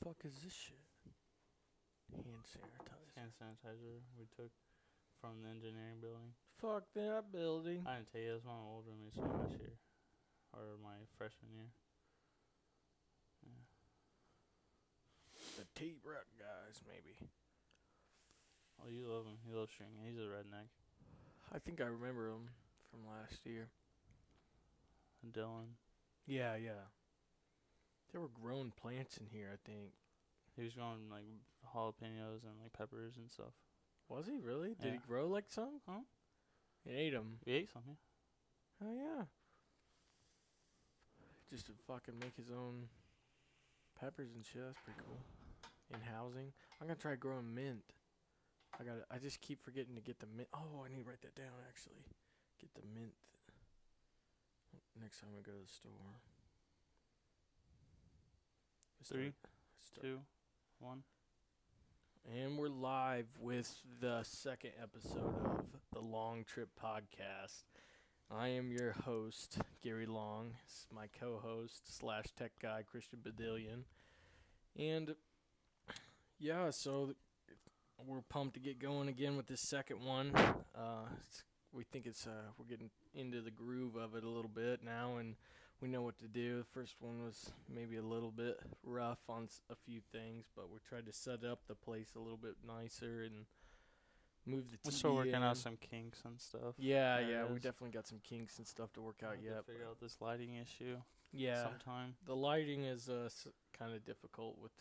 fuck is this shit? Hand sanitizer. Hand sanitizer we took from the engineering building. Fuck that building. I didn't tell you, it was my old roommates from last year. Or my freshman year. Yeah. The T-Rock guys, maybe. Oh, you love him. You love Stringy. He's a redneck. I think I remember him from last year. Dylan. Yeah. There were grown plants in here, I think. He was growing like jalapenos and like peppers and stuff. Was he really? Did Yeah. he grow like some? Huh? He ate them. We ate some, yeah. Oh yeah. Just to fucking make his own peppers and shit. That's pretty cool. In housing, I'm gonna try growing mint. I just keep forgetting to get the mint. Oh, I need to write that down actually. Get the mint next time I go to the store. Three, 2, 1. And we're live with the second episode of the Long Trip Podcast. I am your host, Gary Long. This is my co-host / tech guy, Christian Badillion. And yeah, so we're pumped to get going again with this second one. We think we're getting into the groove of it a little bit now, and we know what to do. The first one was maybe a little bit rough on a few things, but we tried to set up the place a little bit nicer and move the TV We're still working in. out some kinks and stuff. Yeah, There it we is. definitely got some kinks and stuff to work out We'll have yet. to figure out this lighting issue sometime. The lighting is kind of difficult with,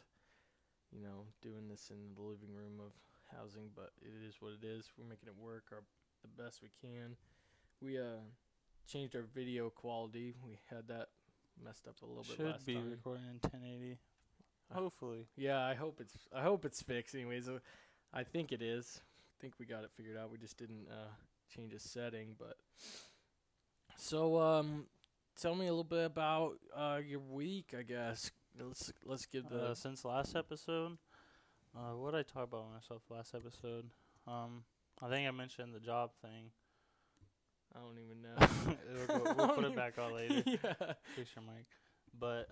doing this in the living room of housing, but it is what it is. We're making it work the best we can. We changed our video quality. We had that messed up a little bit last Should be time. recording in 1080. Hopefully. Yeah, I hope it's fixed. Anyways, I think it is. I think we got it figured out. We just didn't change a setting. But so, tell me a little bit about your week. I guess let's give the since last episode. What did I talk about myself last episode? I think I mentioned the job thing. I don't even know. We'll put it back on later. Yeah. Fix your mic. But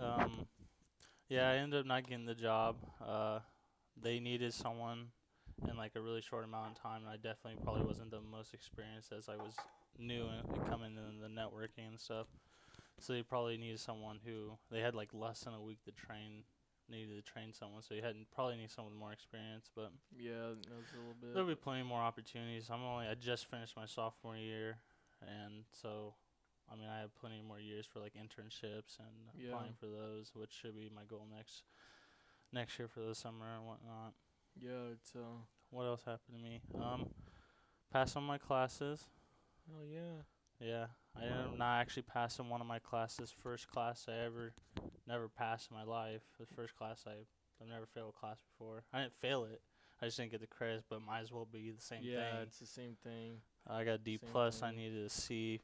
yeah, I ended up not getting the job. They needed someone in like a really short amount of time, and I definitely probably wasn't the most experienced as I was new and coming in the networking and stuff. So they probably needed someone who they had like less than a week to train. Needed to train someone, so you probably need someone with more experience. But Yeah, that was a little bit. there'll be plenty more opportunities. I just finished my sophomore year, and so I mean I have plenty more years for like internships and applying for those, which should be my goal next year for the summer and whatnot. Yeah, it's What else happened to me? Passed on my classes. Oh yeah. Yeah, I ended up not actually passing one of my classes. First class I never passed in my life. The first class I've never failed a class before. I didn't fail it. I just didn't get the credits, but might as well be the same thing. Yeah, it's the same thing. I got D+. I needed a C,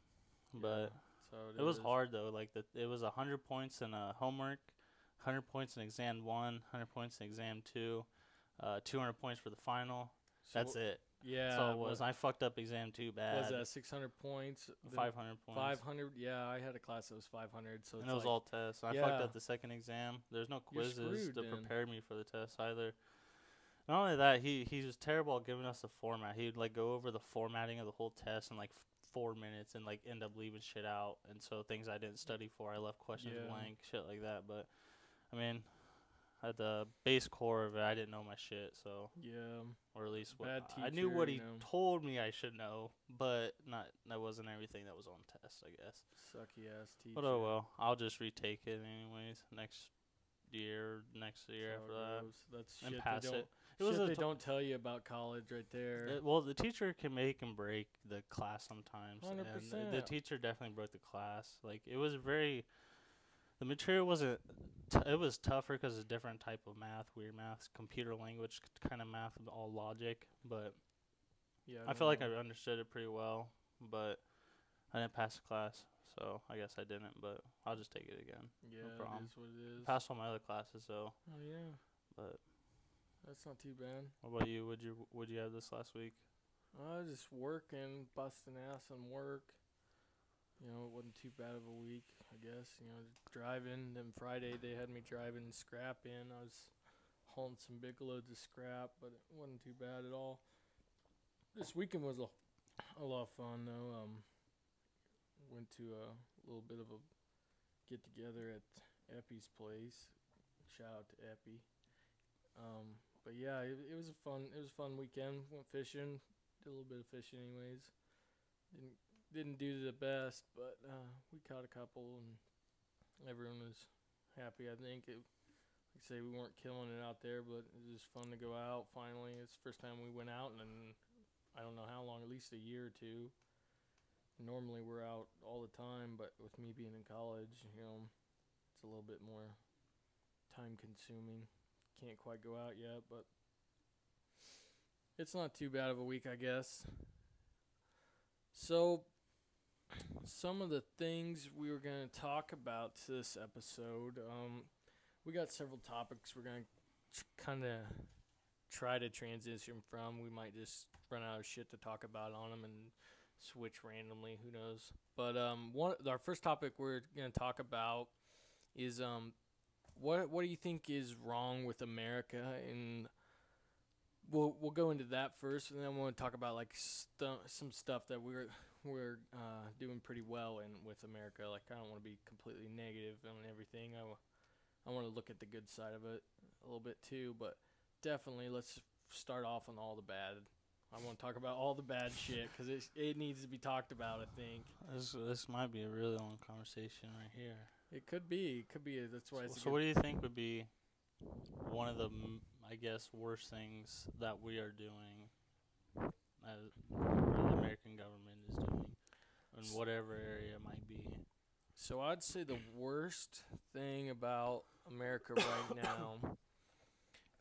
but So it was hard though. Like it was 100 points in homework, 100 points in exam 1, 100 points in exam 2, 200 points for the final. That's it. Yeah. That's all it was. I fucked up exam 2 bad. Was that 600 points? 500 points. 500. Yeah, I had a class that was 500. So And it was all tests. I fucked up the second exam. There's no You're quizzes screwed to then. prepare me for the test either. Not only that, he was terrible at giving us the format. He would like go over the formatting of the whole test in like 4 minutes and like end up leaving shit out. And so things I didn't study for, I left questions blank, shit like that. But I mean, at the base core of it, I didn't know my shit. So yeah, or at least Bad I knew what he teacher, told me I should know, but that wasn't everything that was on test, I guess. Sucky ass teacher. But oh well, I'll just retake it anyways next year after that. That's and shit pass they don't, it. It was shit they don't tell you about college right there. well, the teacher can make and break the class sometimes. 100%. And the teacher definitely broke the class. Like it was the material wasn't. It was tougher because it's a different type of math, weird math, computer language kind of math, all logic. But Yeah, I feel like I understood it pretty well, but I didn't pass the class, so I guess I didn't. But I'll just take it again. Yeah, no problem. it is what it is. Passed all my other classes though. Oh yeah, But that's not too bad. what about you? What'd you have this last week? Just working, busting ass on work. It wasn't too bad of a week, I guess. Driving. Then Friday they had me driving scrap in. I was hauling some big loads of scrap, but it wasn't too bad at all. This weekend was a lot of fun though. Went to a little bit of a get together at Epi's place. Shout out to Epi. But yeah, it was a fun weekend. Went fishing, did a little bit of fishing anyways. Didn't do the best, but we caught a couple and everyone was happy. I think like I say, we weren't killing it out there, but it was just fun to go out. Finally, it's the first time we went out in I don't know how long, at least a year or two. Normally we're out all the time, but with me being in college, it's a little bit more time consuming. Can't quite go out yet, but it's not too bad of a week, I guess. So, some of the things we were going to talk about this episode, we got several topics we're going to kind of try to transition from. We might just run out of shit to talk about on them and switch randomly, who knows. But our first topic we're going to talk about is what do you think is wrong with America? And we'll go into that first, and then we'll talk about like some stuff that we're doing pretty well in with America. Like, I don't want to be completely negative on everything. I want to look at the good side of it a little bit too, but definitely let's start off on all the bad. I want to talk about all the bad shit because it needs to be talked about, I think. This might be a really long conversation right here. It could be. That's why. So what do you think would be one of the, I guess, worst things that we are doing, or the American government is doing, in whatever area it might be? So I'd say the worst thing about America right now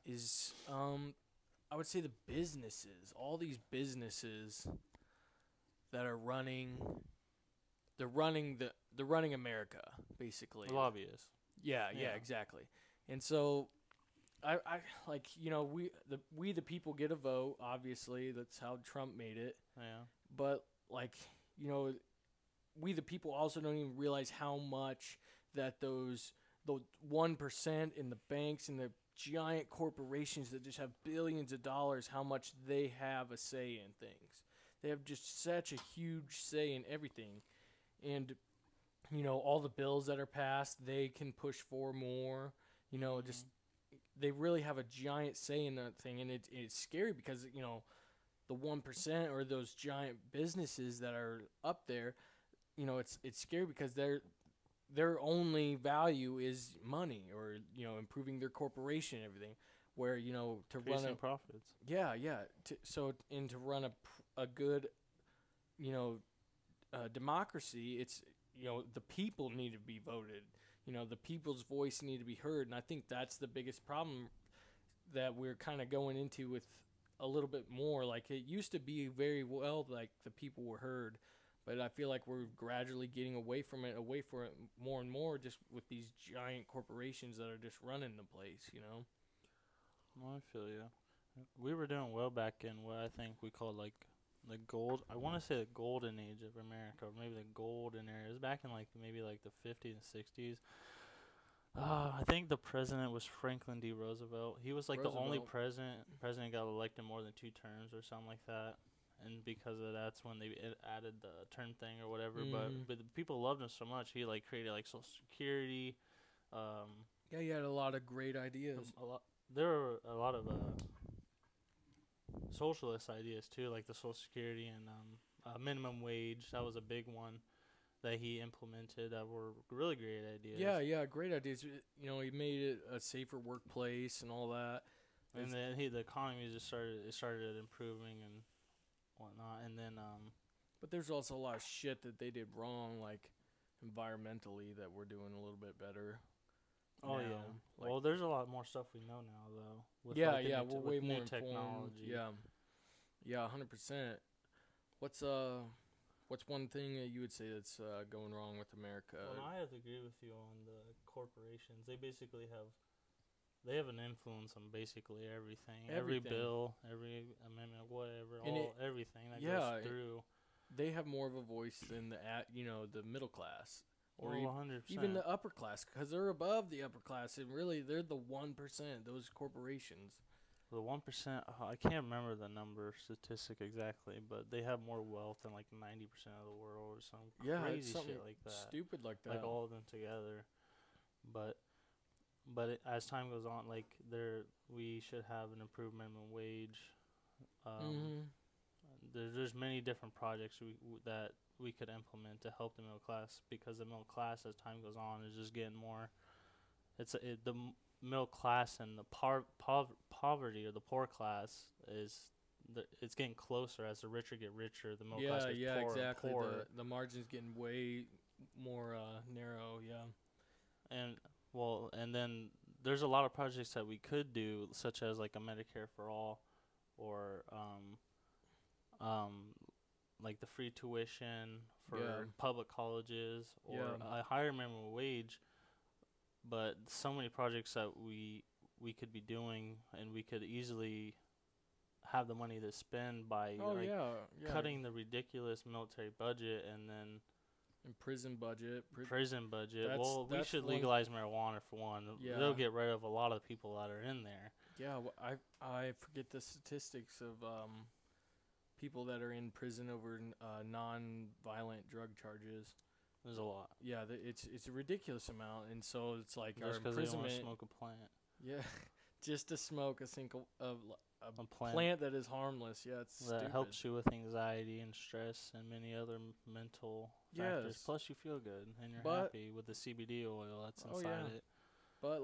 is, I would say the businesses. All these businesses that are running America, basically. Lobbyists. Yeah, exactly. And so I like, we the people get a vote, obviously. That's how Trump made it. Yeah. But like, we the people also don't even realize how much that the 1% in the banks and the giant corporations that just have billions of dollars, how much they have a say in things. They have just such a huge say in everything. And all the bills that are passed, they can push for more. Just they really have a giant say in that thing, and it's scary because the 1% or those giant businesses that are up there, it's scary because their only value is money or improving their corporation and everything. Where to run profits. Yeah. To run a good democracy, it's the people need to be voted. The people's voice need to be heard, and I think that's the biggest problem that we're kind of going into with a little bit more. Like, it used to be very well like the people were heard, but I feel like we're gradually getting away from it more and more, just with these giant corporations that are just running the place. Well, I feel you. We were doing well back in what I think we call like the gold. I want to say the golden age of America, or maybe the golden era. It was back in maybe the 50s and 60s. I think the president was Franklin D. Roosevelt. He was the only president got elected more than 2 terms or something like that. And because of that's when they added the term thing or whatever. Mm. But the people loved him so much. He created Social Security. Yeah, he had a lot of great ideas. There were a lot of socialist ideas too, like the Social Security and minimum wage. That was a big one that he implemented that were really great ideas. Yeah, great ideas. He made it a safer workplace and all that. And then the economy just started improving and whatnot. And then but there's also a lot of shit that they did wrong, like environmentally, that we're doing a little bit better. Oh now. yeah. Well, there's a lot more stuff we know now though. With We're way more technology. Informed. Yeah, 100%. What's one thing that you would say that's going wrong with America? Well, I have to agree with you on the corporations. They basically have an influence on basically everything. Every bill, every amendment, whatever, everything that goes through. They have more of a voice than the middle class. or 100%. even the upper class, because they're above the upper class, and really they're the 1%. Those corporations. The 1%, I can't remember the number statistic exactly, but they have more wealth than like 90% of the world or some crazy shit like that. Stupid like that. Like all of them together. But as time goes on, like we should have an improved minimum wage. There's many different projects that we could implement to help the middle class, because the middle class, as time goes on, is just getting more. The middle class and the poverty, or the poor class, it's getting closer. As the richer get richer, the middle class gets poorer exactly. and poorer. The margin's getting way more narrow. Yeah. And then there's a lot of projects that we could do, such as like a Medicare for all, or like the free tuition for public colleges, or a higher minimum wage. But so many projects that we could be doing, and we could easily have the money to spend by cutting the ridiculous military budget, and then prison budget. We should legalize marijuana for one. Yeah. They'll get rid of a lot of the people that are in there. Yeah, I forget the statistics of people that are in prison over non-violent drug charges. There's a lot. Yeah, it's a ridiculous amount, and so it's like just our because they imprisonment. want to smoke a plant. Yeah, just to smoke a plant that is harmless. Yeah, it's that stupid. helps you with anxiety and stress and many other mental factors. Plus, you feel good and you're happy with the CBD oil that's inside it. But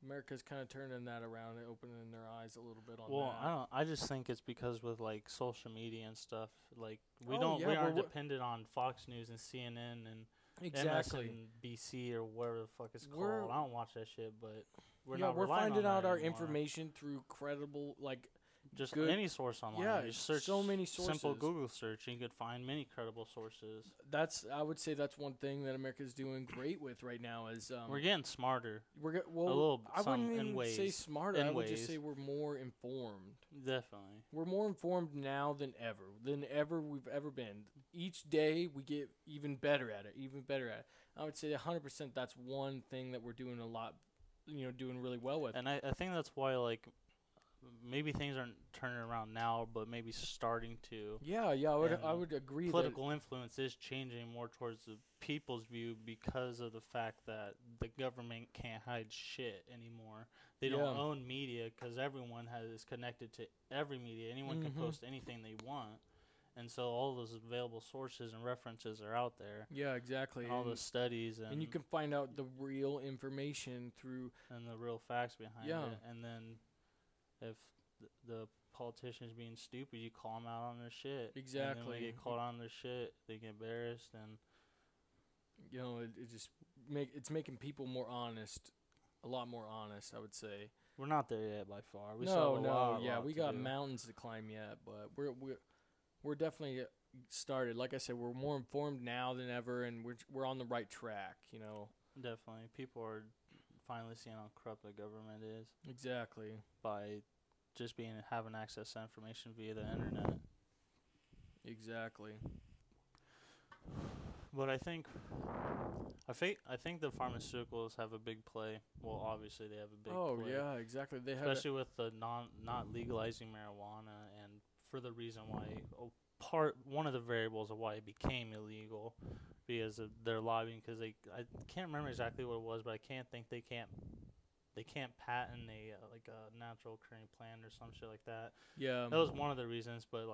America's kind of turning that around and opening their eyes a little bit on that. Well, I just think it's because with like social media and stuff, like we aren't dependent on Fox News and CNN and MSNBC or whatever the fuck it's called. I don't watch that shit, but we're finding out our anymore. Information through credible, just good, any source online. Yeah, you search so many sources. Simple Google search, and you could find many credible sources. I would say that's one thing that America's doing great with right now is we're getting smarter. I wouldn't even say smarter. I would just say we're more informed. Definitely, we're more informed now than ever we've ever been. Each day we get even better at it. I would say 100%. That's one thing that we're doing a lot, doing really well with. And I think that's why maybe things aren't turning around now, but maybe starting to. Yeah, I would agree. Political influence is changing more towards the people's view because of the fact that the government can't hide shit anymore. They don't own media because everyone is connected to every media. Anyone can post anything they want. And so all those available sources and references are out there. Yeah, exactly. And all the studies. And you can find out the real information through. And the real facts behind it. And then if the politicians being stupid, you call them out on their shit. Exactly. And then when they get caught on their shit, they get embarrassed. And it just it's making people more honest. A lot more honest, I would say. We're not there yet by far. We got mountains to climb yet, but we're definitely started. Like I said, we're more informed now than ever, and we're on the right track. Definitely, people are finally seeing how corrupt the government is. Exactly. By just having access to information via the internet. Exactly. But I think the pharmaceuticals have a big play. Well, obviously they have a big play. Oh yeah, exactly. They especially with the not legalizing marijuana, and for the reason why one of the variables of why it became illegal, because of their lobbying. Because I can't remember exactly what it was, but I can't think they can't patent a natural occurring plant or some shit like that. Yeah, that was one of the reasons. But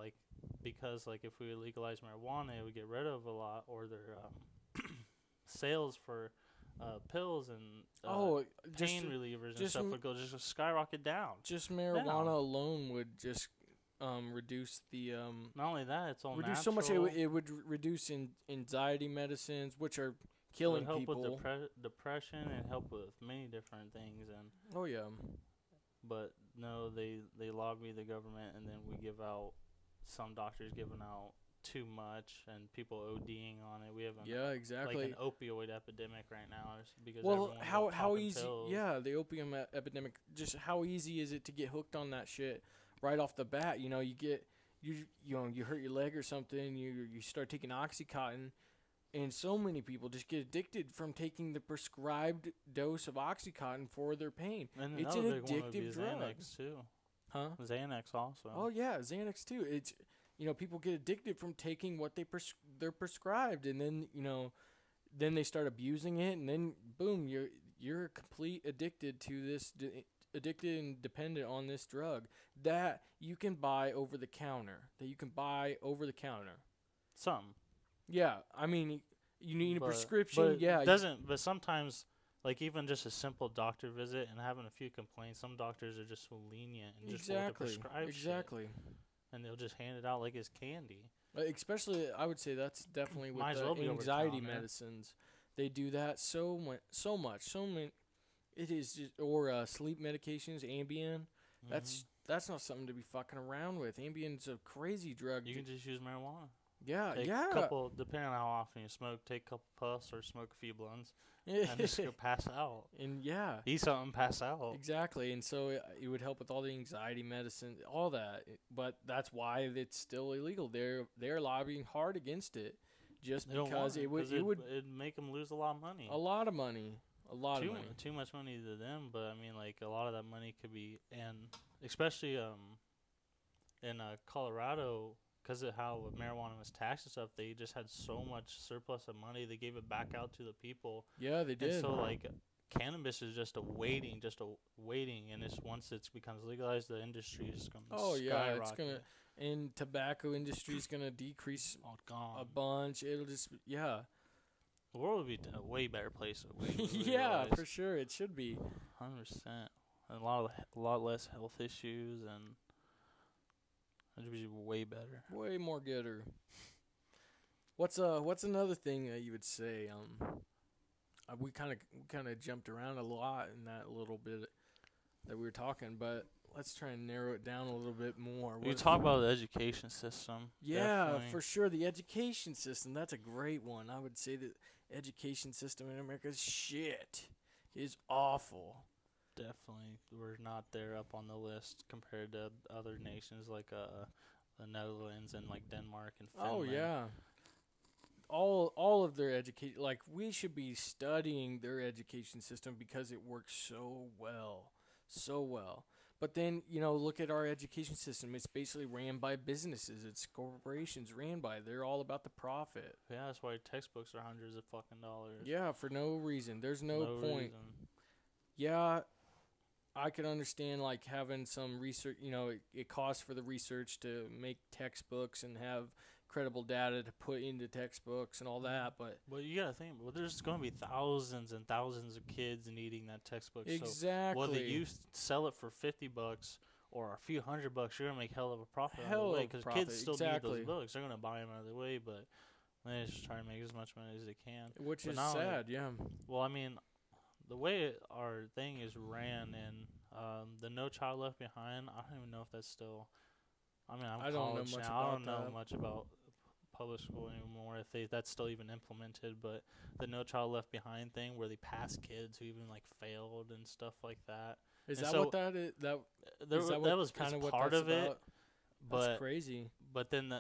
because if we legalize marijuana, it would get rid of a lot, or their sales for pills and pain relievers and stuff would go just skyrocket down. Just marijuana alone would just reduce the not only that, it's all reduce natural. So much. It would reduce anxiety medicines, which are killing help people. With depression, and help with many different things. And but no, they lobby the government, and then we give out some doctors giving out too much, and people ODing on it. We have an opioid epidemic right now, because how easy pills. The opium epidemic. Just how easy is it to get hooked on that shit right off the bat? You hurt your leg or something, you start taking OxyContin. And so many people just get addicted from taking the prescribed dose of Oxycontin for their pain. And It's another an big one would be addictive drug. Xanax too. Huh? Xanax also. Oh yeah, Xanax too. It's people get addicted from taking what they're prescribed, and then then they start abusing it, and then boom, you're complete addicted to this, addicted and dependent on this drug that you can buy over the counter. Some. Yeah, I mean, you need a But prescription. Yeah, But sometimes, like even just a simple doctor visit and having a few complaints, some doctors are just so lenient and just want to prescribe exactly. shit, and they'll just hand it out like it's candy. Especially, I would say that's definitely with Might as well the be over the anxiety counter. medicines. They do that so much. So many. It is just, or sleep medications, Ambien. That's not something to be fucking around with. Ambien's a crazy drug. You can just use marijuana. Yeah, Take yeah. a couple, depending on how often you smoke, take a couple puffs or smoke a few blunts, and just go pass out. And yeah, Eat something, pass out. exactly. And so it would help with all the anxiety medicine, all that. But that's why it's still illegal. They're lobbying hard against it, just They don't because want it would it'd make them lose a lot of money. a lot of money, Too much money to them, but I mean, like a lot of that money could be, and especially in Colorado, because of how marijuana was taxed and stuff, they just had so much surplus of money. They gave it back out to the people. Yeah, they did. And so like cannabis is just a waiting, and it's once it becomes legalized, the industry is going to skyrocket. It's gonna, and tobacco industry is gonna decrease all gone. a bunch. It'll just The world would be a way better place. yeah, for sure, it should be 100%. A lot less health issues, and it'd be way better. way more gooder. What's another thing that you would say? We kind of jumped around a lot in that little bit that we were talking, but let's try and narrow it down a little bit more. We talk about the education system. Yeah, definitely. for sure. The education system, that's a great one. I would say the education system in America is awful. Definitely, we're not there up on the list compared to other nations like the Netherlands and like Denmark and Finland. Oh yeah. All of their education, like we should be studying their education system because it works so well. But then, look at our education system. It's basically ran by businesses. It's corporations ran by. They're all about the profit. Yeah, that's why textbooks are hundreds of fucking dollars. Yeah, for no reason. There's no point. Reason. Yeah, I could understand like having some research, it costs for the research to make textbooks and have credible data to put into textbooks and all that, but you gotta think, there's going to be thousands and thousands of kids needing that textbook. exactly. So whether you sell it for $50 or a few $100, you're gonna make hell of a profit. Because kids still need those books. They're gonna buy them out of the way, but they just try to make as much money as they can. Which is sad, yeah. Well, I mean, the way our thing is ran and the No Child Left Behind, I don't even know if that's still. I mean, I don't know much now. I don't know much about public school anymore, if that's still even implemented, but the No Child Left Behind thing where they pass kids who even like failed and stuff like that. Is that what that is? That was kind of part of it, but that's crazy. But then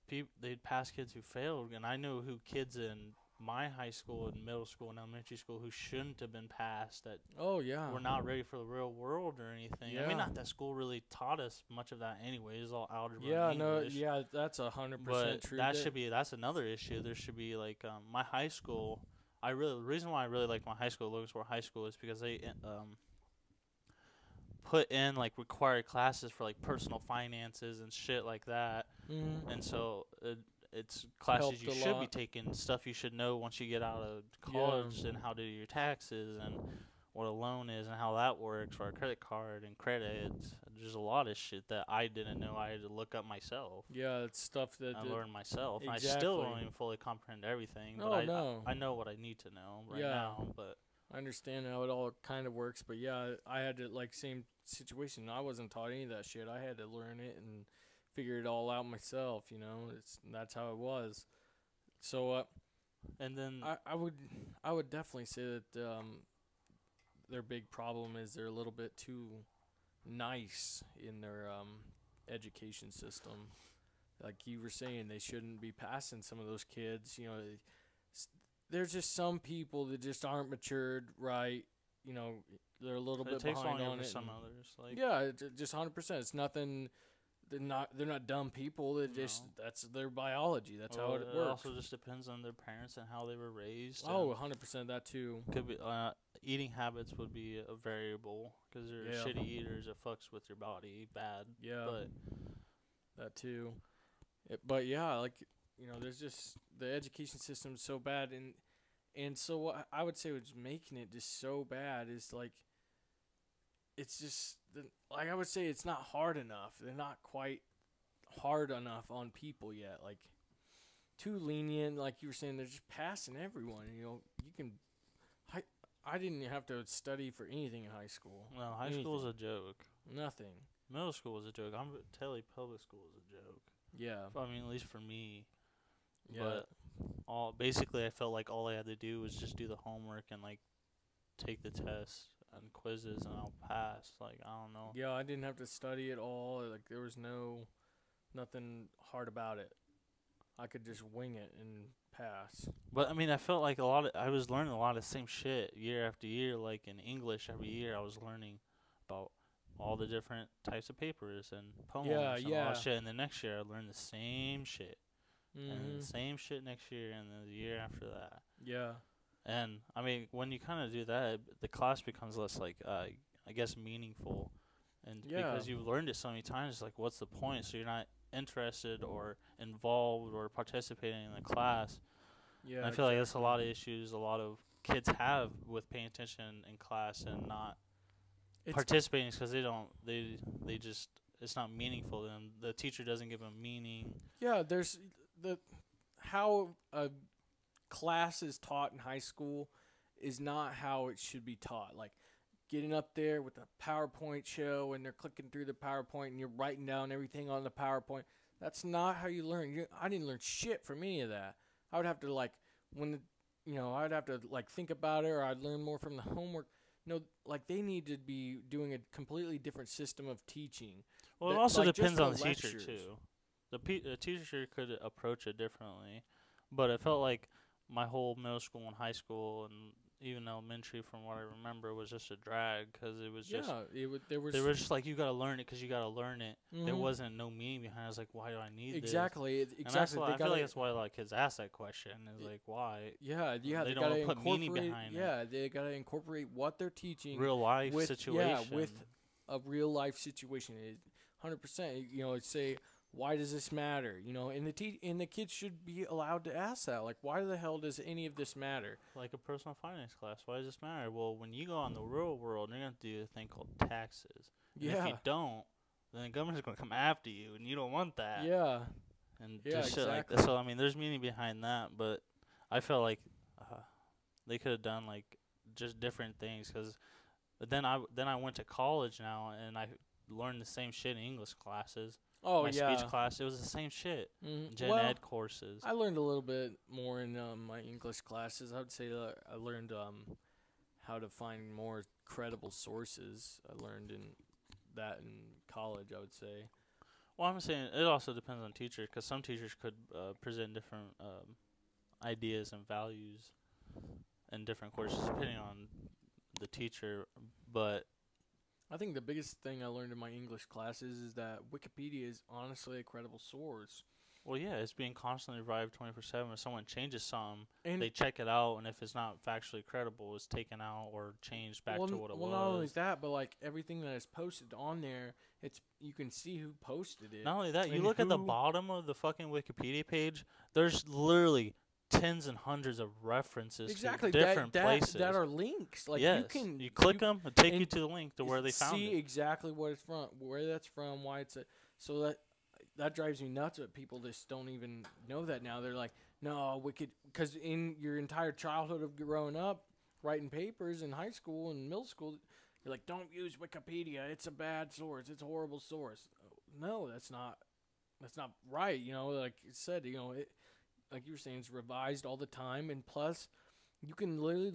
they'd pass kids who failed, and I know who kids in my high school and middle school and elementary school who shouldn't have been passed, that were not ready for the real world or anything. I mean, not that school really taught us much of that anyway. It's all algebra and English. That's 100% true. That's another issue. There should be like my high school. The reason why I really like my high school, Logansport High School, is because they put in like required classes for like personal finances and shit like that, and so it's classes you should be taking, stuff you should know once you get out of college, and how to do your taxes and what a loan is and how that works for a credit card and credit. There's a lot of shit that I didn't know. I had to look up myself. Yeah, it's stuff that I learned myself. Exactly. I still don't even fully comprehend everything. But I know what I need to know now. But I understand how it all kind of works. But yeah, I had to same situation. I wasn't taught any of that shit. I had to learn it and figure it all out myself. That's how it was. So and then I would definitely say that their big problem is they're a little bit too nice in their education system. Like you were saying, they shouldn't be passing some of those kids. there's just some people that just aren't matured right. You know, they're a little bit It takes behind longer on for it. some and- others. Like, Yeah, just 100%. It's nothing. They're not dumb people. They're just No. that's their biology. That's how well, it works. also just depends on their parents and how they were raised. Oh, and 100% that too. could be eating habits would be a variable because they're Yeah. shitty eaters. It fucks with your body bad. Yeah, But that too. But yeah, like there's just the education system's so bad, and so what I would say what's making it just so bad is like it's just like I would say it's not hard enough. They're not quite hard enough on people yet. Like too lenient. Like you were saying, they're just passing everyone. You can. I didn't have to study for anything in high school. no, high school is a joke. Nothing. Middle school was a joke. I'm tell you, public school is a joke. Yeah. I mean, at least for me. Yeah. But basically, I felt like all I had to do was just do the homework and like take the tests and quizzes, and I'll pass. Like, I don't know. Yeah, I didn't have to study at all. Like there was nothing hard about it. I could just wing it and pass. But I mean, I felt like I was learning a lot of the same shit year after year. Like in English, every year I was learning about all the different types of papers and poems and all yeah. that shit. And the next year I learned the same shit. And Mhm. the same shit next year and then the year after that. Yeah. And I mean, when you kind of do that, the class becomes less like, I guess, meaningful. And Yeah. because you've learned it so many times, like, what's the point? So you're not interested or involved or participating in the class. Yeah. And I feel like that's a lot of issues a lot of kids have with paying attention in class and not participating because they just, it's not meaningful to them. The teacher doesn't give them meaning. Yeah, there's how a class is taught in high school is not how it should be taught. Like getting up there with a PowerPoint show and they're clicking through the PowerPoint and you're writing down everything on the PowerPoint. That's not how you learn. I didn't learn shit from any of that. I would have to I'd have to think about it, or I'd learn more from the homework. No, like they need to be doing a completely different system of teaching. Well, it That- also like, just depends the on the teacher lectures. too. The teacher could approach it differently, but it felt like my whole middle school and high school and even elementary, from what I remember, was just a drag because it was just There was they were just like, you gotta learn it because you gotta learn it. There Mhm. wasn't no meaning behind it. I was like, why do I need this? exactly And that's exactly. why, They I feel gotta- like that's why a lot of kids ask that question. Is like, why? Yeah, They they don't gotta put meaning incorporate. behind it. Yeah, they gotta incorporate what they're teaching Real life with situation. with a real life situation. 100%. Say why does this matter? And the kids should be allowed to ask that. Like, why the hell does any of this matter? Like a personal finance class. Why does this matter? Well, when you go on the real world, you're gonna do a thing called taxes. And if you Yeah, don't, then the government's gonna come after you, and you don't want that. yeah, And Yeah, just shit like that. exactly. So I mean, there's meaning behind that, but I felt like they could have done like just different things. But then I went to college now, and I learned the same shit in English classes. Oh My yeah. speech class, it was the same shit. Mhm. Gen Well, ed courses. I learned a little bit more in my English classes. I would say that I learned how to find more credible sources. I learned that in college, I would say. Well, I'm saying it also depends on teachers, because some teachers could present different ideas and values in different courses depending on the teacher. But I think the biggest thing I learned in my English classes is that Wikipedia is honestly a credible source. well, yeah, it's being constantly revived 24/7. If someone changes something, And they check it out, and if it's not factually credible, it's taken out or changed back to what it was. not only that, but like everything that is posted on there, you can see who posted it. Not only that, you and look at the who- bottom of the fucking Wikipedia page. There's literally tens and hundreds of references exactly to different that places. that are links. Like yes, you can click them, it'll take you and to the link to where they found see it. exactly what it's from, where that's from, why it's so that drives me nuts that people just don't even know that now. They're like, no, because in your entire childhood of growing up, writing papers in high school and middle school, you're like, don't use Wikipedia. It's a bad source. It's a horrible source. No, that's not right. Like you said, like you were saying, it's revised all the time, and plus, you can literally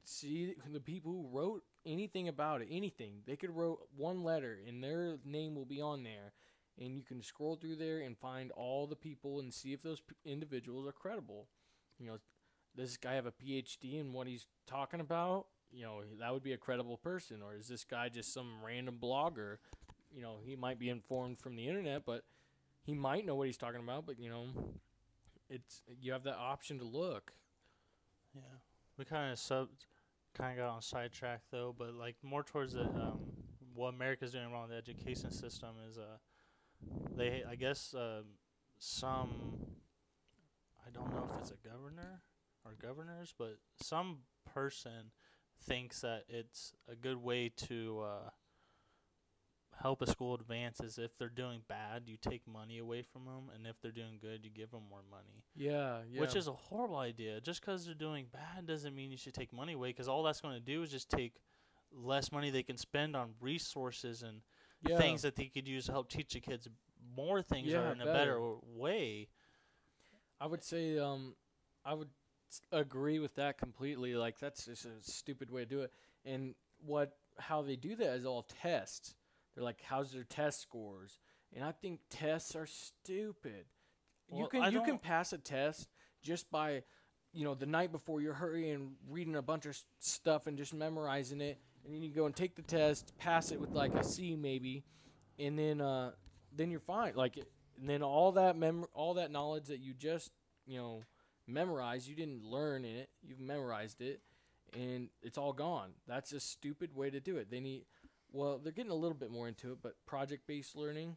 see the people who wrote anything about it, anything. They could wrote one letter, and their name will be on there, and you can scroll through there and find all the people and see if those individuals are credible. this guy have a PhD in what he's talking about? That would be a credible person. Or is this guy just some random blogger? He might be informed from the internet, but he might know what he's talking about. But it's you have that option to look. Yeah, we kind of got on sidetrack though, but like more towards the what America's doing wrong with the education system is they I guess some, I don't know if it's a governor or governors, but some person thinks that it's a good way to help a school advance is if they're doing bad, you take money away from them, and if they're doing good, you give them more money. Yeah. Which is a horrible idea. Just because they're doing bad doesn't mean you should take money away, because all that's going to do is just take less money they can spend on resources and things that they could use to help teach the kids more things or in a better way. I would say I would agree with that completely. Like, that's just a stupid way to do it. And how they do that is all tests. They're like, how's their test scores? And I think tests are stupid. Well, you can pass a test just by, the night before you're hurrying, reading a bunch of stuff and just memorizing it, and then you go and take the test, pass it with like a C maybe, and then you're fine. Like, and then all that knowledge that you just memorized, you didn't learn it, you've memorized it, and it's all gone. That's a stupid way to do it. They're getting a little bit more into it, but project-based learning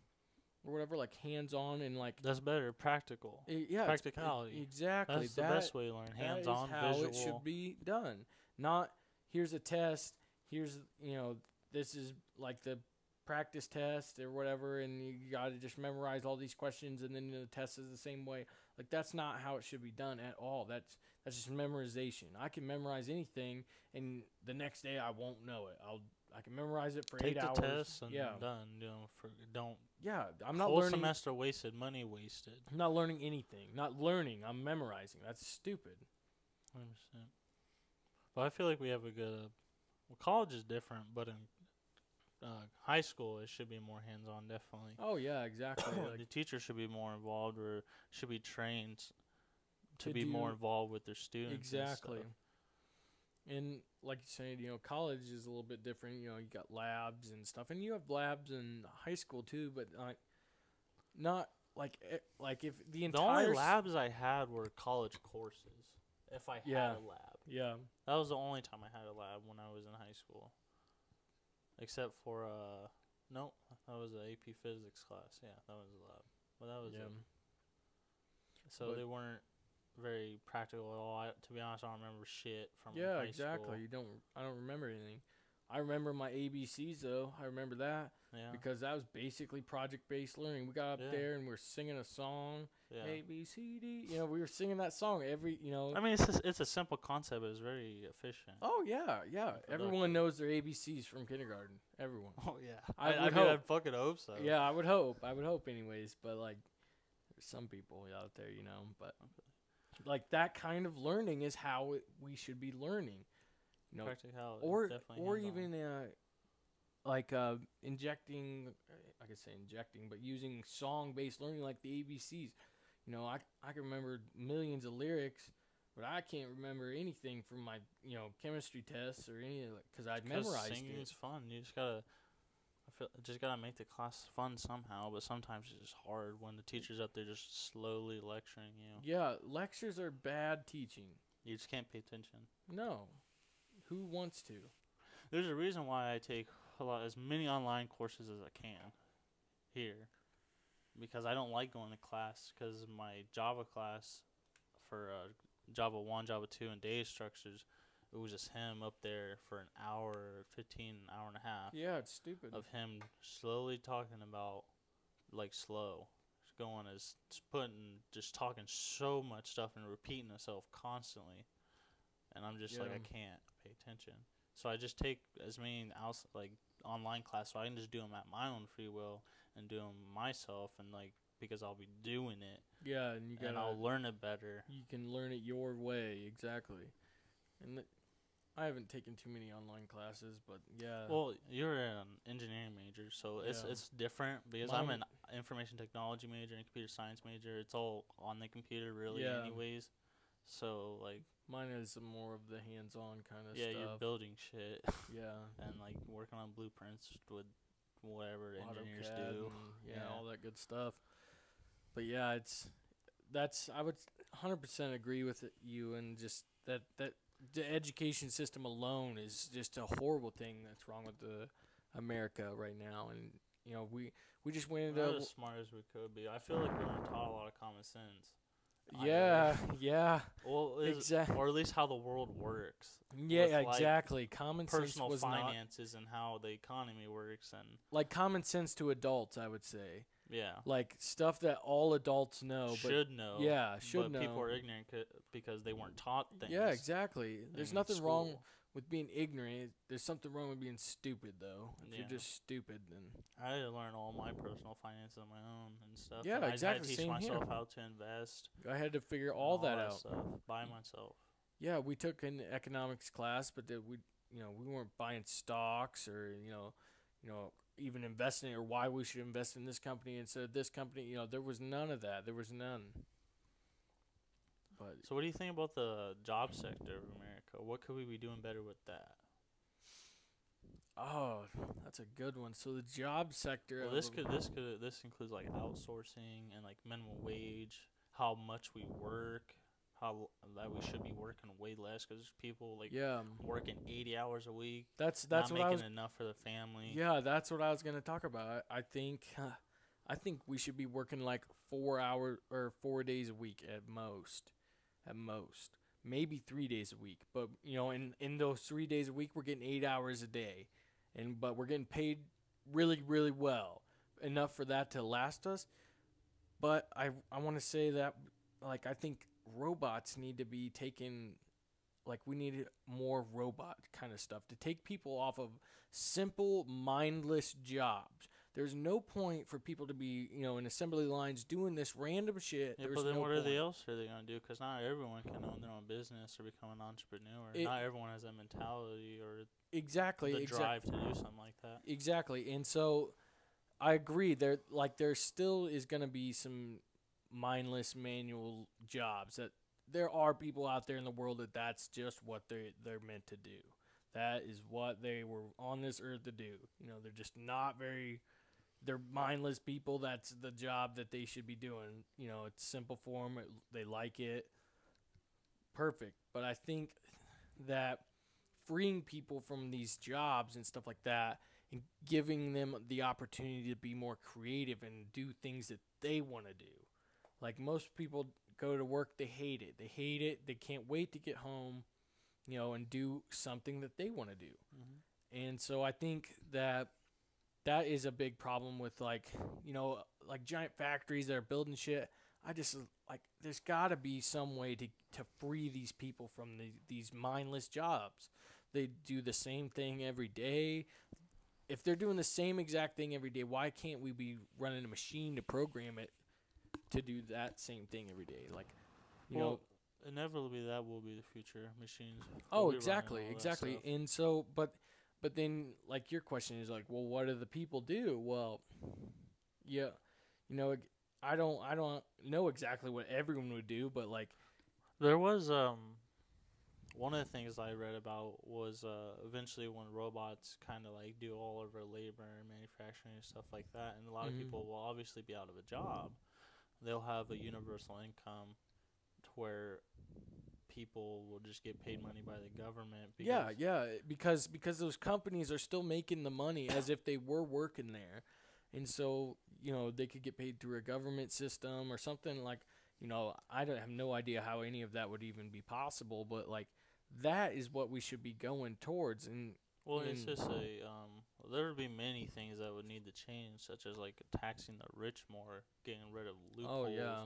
or whatever, like hands-on and like... That's better, practical. Practicality. Exactly. That's the best way to learn, hands-on, visual. visual. That is how it should be done. Not, here's a test, here's, this is like the practice test or whatever, and you got to just memorize all these questions, and then the test is the same way. Like, that's not how it should be done at all. That's just memorization. I can memorize anything, and the next day I won't know it. I can memorize it for 8 hours. Take the test and done. Don't. Yeah, I'm not whole learning. Semester wasted, money wasted. I'm not learning anything. Not learning. I'm memorizing. That's stupid. 100%. But I feel like we have a good. College is different, but in high school it should be more hands-on. Definitely. Oh yeah, exactly. The teacher should be more involved, or should be trained to be more involved with their students. Exactly. And like you said, college is a little bit different. You got labs and stuff, and you have labs in high school too, but not like if the entire... The only labs I had were college courses. If I had a lab. Yeah. That was the only time I had a lab when I was in high school. Except for no, that was an AP physics class. Yeah, that was a lab. But that was it. So they weren't very practical at all. To be honest, I don't remember shit from high school. Yeah, exactly. I don't remember anything. I remember my ABCs though. I remember that because that was basically project-based learning. We got up there and we were singing a song. Yeah. A B C D. We were singing that song every. I mean, it's a simple concept, but it's very efficient. Oh yeah. Everyone knows their ABCs from kindergarten. Everyone. Oh yeah. I'd fucking hope so. Yeah, I would hope. Anyways, but like, there's some people out there, but. Like, that kind of learning is how we should be learning, Practicality, or even injecting. I could say injecting, but using song-based learning like the ABCs. I can remember millions of lyrics, but I can't remember anything from my chemistry tests or any of it because I'd memorized singing it. Is fun. You just gotta make the class fun somehow, but sometimes it's just hard when the teacher's up there just slowly lecturing you. Yeah, lectures are bad teaching. You just can't pay attention. No. Who wants to? There's a reason why I take as many online courses as I can here, because I don't like going to class, because my Java class for Java 1, Java 2, and data structures, it was just him up there for an hour, 15, an hour and a half. Yeah, it's stupid. Of him slowly talking about, like, slow. Just talking so much stuff and repeating himself constantly. And I'm just like, I can't pay attention. So I just take as many online classes, so I can just do them at my own free will and do them myself, and because I'll be doing it. Yeah, and I'll learn it better. You can learn it your way, exactly. And I haven't taken too many online classes, but yeah. Well, you're an engineering major, so it's different because I'm an information technology major and computer science major. It's all on the computer, really, anyways. So like, Mine is more of the hands-on kind of yeah, stuff. you're building shit Yeah. and like working on blueprints with whatever engineers AutoCAD do. and all that good stuff. But yeah, I would 100% agree with you, and just that the education system alone is just a horrible thing that's wrong with the America right now. And we just went We're not into as smart as we could be. I feel like we weren't taught a lot of common sense. yeah Well, exactly. or at least how the world works. Yeah, with, like, exactly. Common sense personal was not finances and how the economy works, and like common sense to adults, I would say. yeah, Like stuff that all adults know, should know. Yeah, should but know. people are ignorant because they weren't taught things. Yeah, exactly. There's in nothing wrong school. with being ignorant. There's something wrong with being stupid, though. If Yeah. you're just stupid, then I had to learn all my personal finances on my own and stuff. Yeah, and I exactly, had to teach same myself here. how to invest. I had to figure and all that out. stuff by myself. Yeah, we took an economics class, but we weren't buying stocks or even investing or why we should invest in this company instead of this company. There was none of that. There was none. But So, what do you think about the job sector of America? What could we be doing better with that? oh, that's a good one. So the job sector. Well, this includes like outsourcing and like minimum wage, how much we work, how that we should be working way less because people like Yeah, working 80 hours a week, that's not what I was. making enough for the family. Yeah, that's what I was gonna talk about. I think we should be working like 4 hours or 4 days a week at most, maybe 3 days a week. But in those 3 days a week, we're getting 8 hours a day, but we're getting paid really, really well, enough for that to last us. But I want to say that like I think robots need to be taken. Like we need more robot kind of stuff to take people off of simple, mindless jobs. There's no point for people to be, in assembly lines doing this random shit. Yeah, There's but then no what point. else are they gonna do? Because not everyone can own their own business or become an entrepreneur. Not everyone has that mentality or Exactly. the drive to do something like that. Exactly. And so I agree. There still is going to be some mindless manual jobs that there are people out there in the world that's just what they're meant to do. That is what they were on this earth to do. They're just not very. They're mindless people. That's the job that they should be doing. It's simple for them. They like it. Perfect. But I think that freeing people from these jobs and stuff like that and giving them the opportunity to be more creative and do things that they want to do. Like most people go to work, they hate it. They can't wait to get home, and do something that they want to do. Mm-hmm. And so I think that is a big problem with like giant factories that are building shit. I just like there's got to be some way to free these people from these mindless jobs. They do the same thing every day. If they're doing the same exact thing every day, why can't we be running a machine to program it to do that same thing every day? Like, inevitably that will be the future. Machines. Oh, exactly. And so, but then, like, your question is like, well, what do the people do? Well, yeah, I don't know exactly what everyone would do, but like, there was one of the things I read about was eventually when robots kind of like do all of our labor and manufacturing and stuff like that, and a lot of people will obviously be out of a job. They'll have a universal income to where people will just get paid money by the government. Because those companies are still making the money as if they were working there, and so they could get paid through a government system or something like. I don't have no idea how any of that would even be possible, but like that is what we should be going towards. And it's just there would be many things that would need to change, such as like taxing the rich more, getting rid of loopholes. Oh yeah.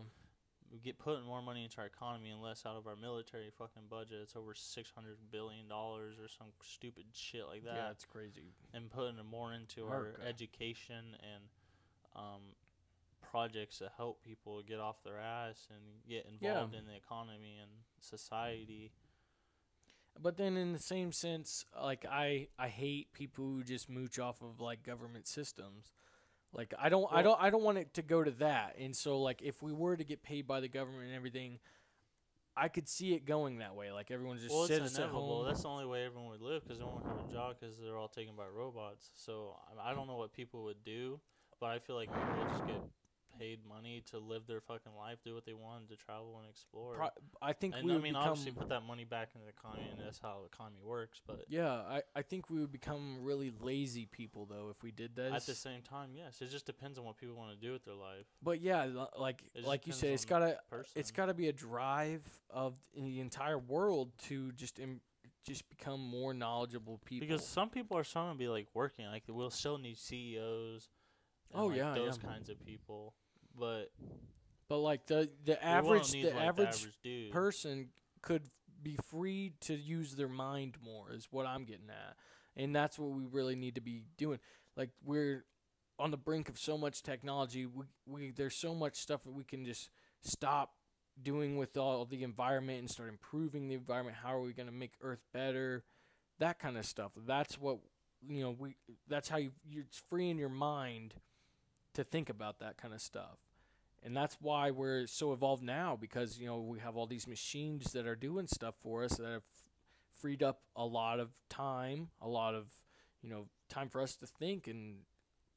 We putting more money into our economy and less out of our military fucking budget. It's over $600 billion or some stupid shit like that. Yeah, it's crazy. And putting more into our education and projects that help people get off their ass and get involved in the economy and society. But then in the same sense, like I hate people who just mooch off of like government systems. Like I don't want it to go to that. And so like if we were to get paid by the government and everything, I could see it going that way. Like everyone just Well, it's sits at inevitable. home. That's the only way everyone would live because they won't have a job because they're all taken by robots. So I don't know what people would do, but I feel like people would just get paid money to live their fucking life, do what they want, to travel and explore. I think And we I would mean, become. obviously, put that money back into the economy, and that's how the economy works. But Yeah, I think we would become really lazy people though if we did this. at the same time, yes, it just depends on what people want to do with their life. But yeah, like It just like you depends say, on it's the gotta person. it's gotta be a drive of the entire world to just become more knowledgeable people. Because some people are still gonna be like working, like we'll still need CEOs. And, Oh, like, yeah, those yeah. kinds of people. But like the we won't average need, the like, average dude. person could be free to use their mind more is what I'm getting at. And that's what we really need to be doing. Like we're on the brink of so much technology. We there's so much stuff that we can just stop doing with all the environment and start improving the environment. How are we going to make Earth better? That kind of stuff. That's what that's how you're freeing your mind to think about that kind of stuff. And that's why we're so evolved now because we have all these machines that are doing stuff for us that have freed up a lot of time, a lot of time for us to think and